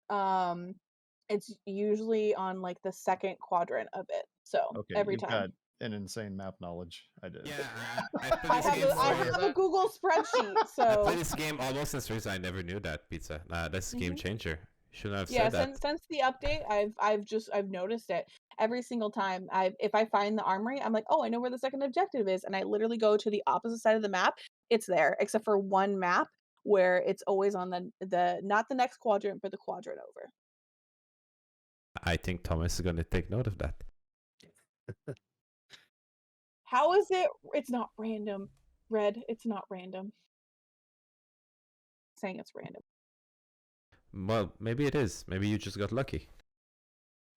usually on like the second quadrant of it. So
Okay,
every
you've
time.
got an insane map knowledge. I did.
Yeah, I play this
I
game
have a Google spreadsheet.
I
So
play this game almost since release. I never knew that, Pizza. That's a game changer. Shouldn't have
yeah,
said that.
since the update, I've noticed it every single time. If I find the armory, I'm like, oh, I know where the second objective is, and I literally go to the opposite side of the map. It's there, except for one map where it's always on the not the next quadrant, but the quadrant over.
I think Thomas is going to take note of that.
How is it? It's not random, Red. It's not random. Saying it's random.
Well, maybe it is. Maybe you just got lucky.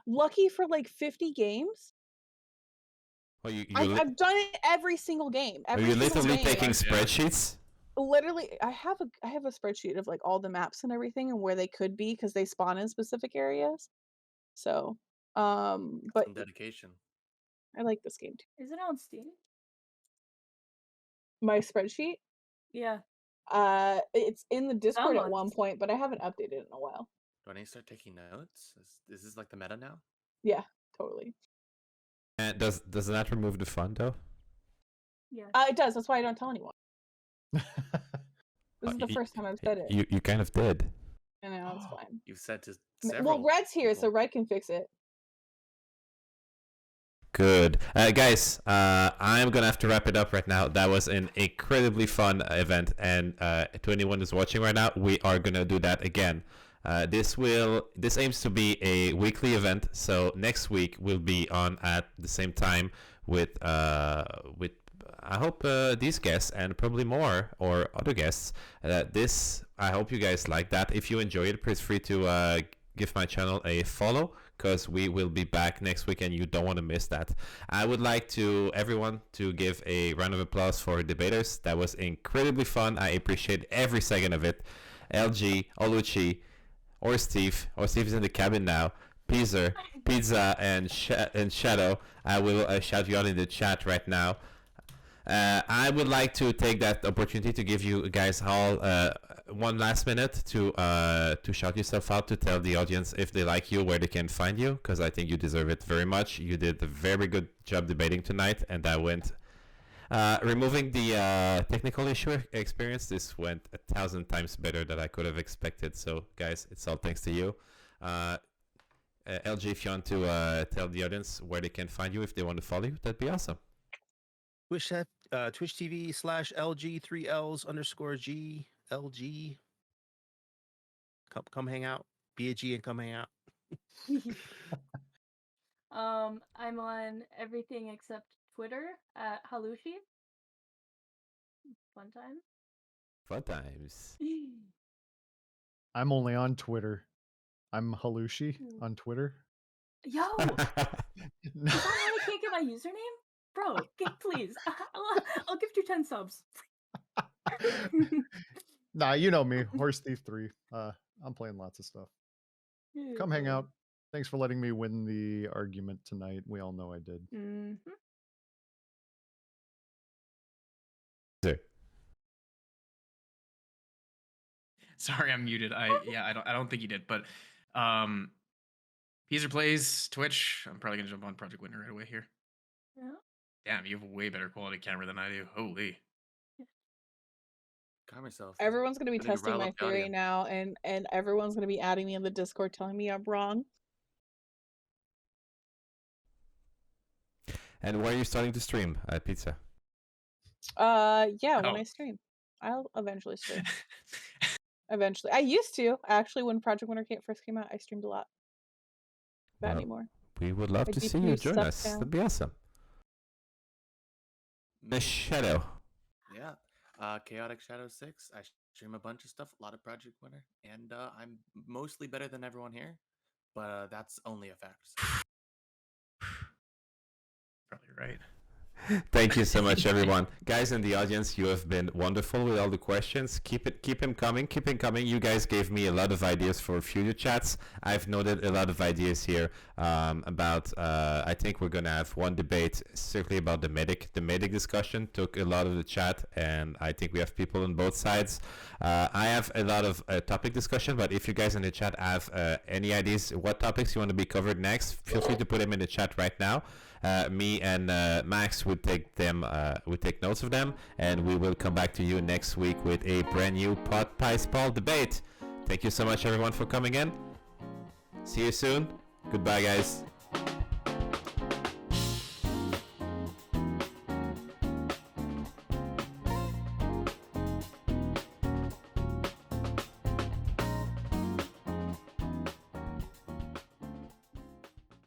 Lucky for like 50 games.
Well,
I've done it every single game.
Are
Every
you
single
literally
game.
taking spreadsheets?
Literally, I have a spreadsheet of like all the maps and everything and where they could be because they spawn in specific areas. So, but
Some dedication.
I like this game too.
Is it on Steam?
My spreadsheet,
Yeah.
it's in the Discord at
Downloads.
one point, but I haven't updated it in a while.
Do I need to start taking notes? Is this like the meta now?
Yeah, totally.
And does that remove the fun though?
Yeah.
It does. That's why I don't tell anyone. This is the first time I've said it.
You kind of did.
And now it's fine.
You've said to
Well,
several.
Red's here, so
people.
Red can fix it.
Good. Guys, I'm going to have to wrap it up right now. That was an incredibly fun event. And to anyone who's watching right now, we are going to do that again. This aims to be a weekly event. So next week we'll be on at the same time with I hope these guests and probably more or other guests. I hope you guys like that. If you enjoy it, please free to give my channel a follow, because we will be back next week and you don't want to miss that. I would like everyone to give a round of applause for debaters. That was incredibly fun. I appreciate every second of it. LG, Hollushi, Horsethief is in the cabin now. Peezer, Pizza, and Shadow. I will shout you out in the chat right now. I would like to take that opportunity to give you guys all one last minute to shout yourself out, to tell the audience if they like you, where they can find you, because I think you deserve it very much. You did a very good job debating tonight, and that went removing the technical issue experience. This went 1,000 times better than I could have expected. So guys, it's all thanks to you. LG, if you want to tell the audience where they can find you if they want to follow you, that'd be awesome.
Twitch TV/LG3Ls_G Come hang out. Be a G and come hang out.
I'm on everything except Twitter at Hollushi. Fun time.
Fun times.
I'm only on Twitter. I'm Hollushi on Twitter.
Yo! Is that why I can't get my username? Bro, please. I'll give you 10 subs.
Nah, you know me, Horsethief 3. I'm playing lots of stuff. Come hang out. Thanks for letting me win the argument tonight. We all know I did.
Mm-hmm.
Sorry, I'm muted. I don't think you did, but PeezerPlays, Twitch. I'm probably gonna jump on Project Winter right away here.
Yeah.
Damn, you have a way better quality camera than I do. Holy.
Calm yourself.
Everyone's gonna be
I need to
testing
rile
my
up the
theory
audience.
now, and everyone's gonna be adding me in the Discord telling me I'm wrong.
And where are you starting to stream at Pizza?
Yeah, when
Oh.
I stream, I'll eventually stream. Eventually, I used to actually when Project Winter first came out. I streamed a lot. Not
Well,
anymore.
We would love
My
to see
GPU
you join
stuck
us.
down.
That'd be awesome. The Shadow.
Yeah. Chaotic Shadow 6. I stream a bunch of stuff, a lot of Project Winter, and I'm mostly better than everyone here, but that's only a fact. So.
Probably right.
Thank you so much, everyone. Guys in the audience, you have been wonderful with all the questions. Keep them coming. You guys gave me a lot of ideas for future chats. I've noted a lot of ideas here about. I think we're gonna have one debate strictly about the medic. The medic discussion took a lot of the chat, and I think we have people on both sides. I have a lot of topic discussion, but if you guys in the chat have any ideas, what topics you want to be covered next, feel free to put them in the chat right now. Me and Max would take notes of them, and we will come back to you next week with a brand new Pot Pie Spall debate. Thank you so much, everyone, for coming in. See you soon. Goodbye, guys.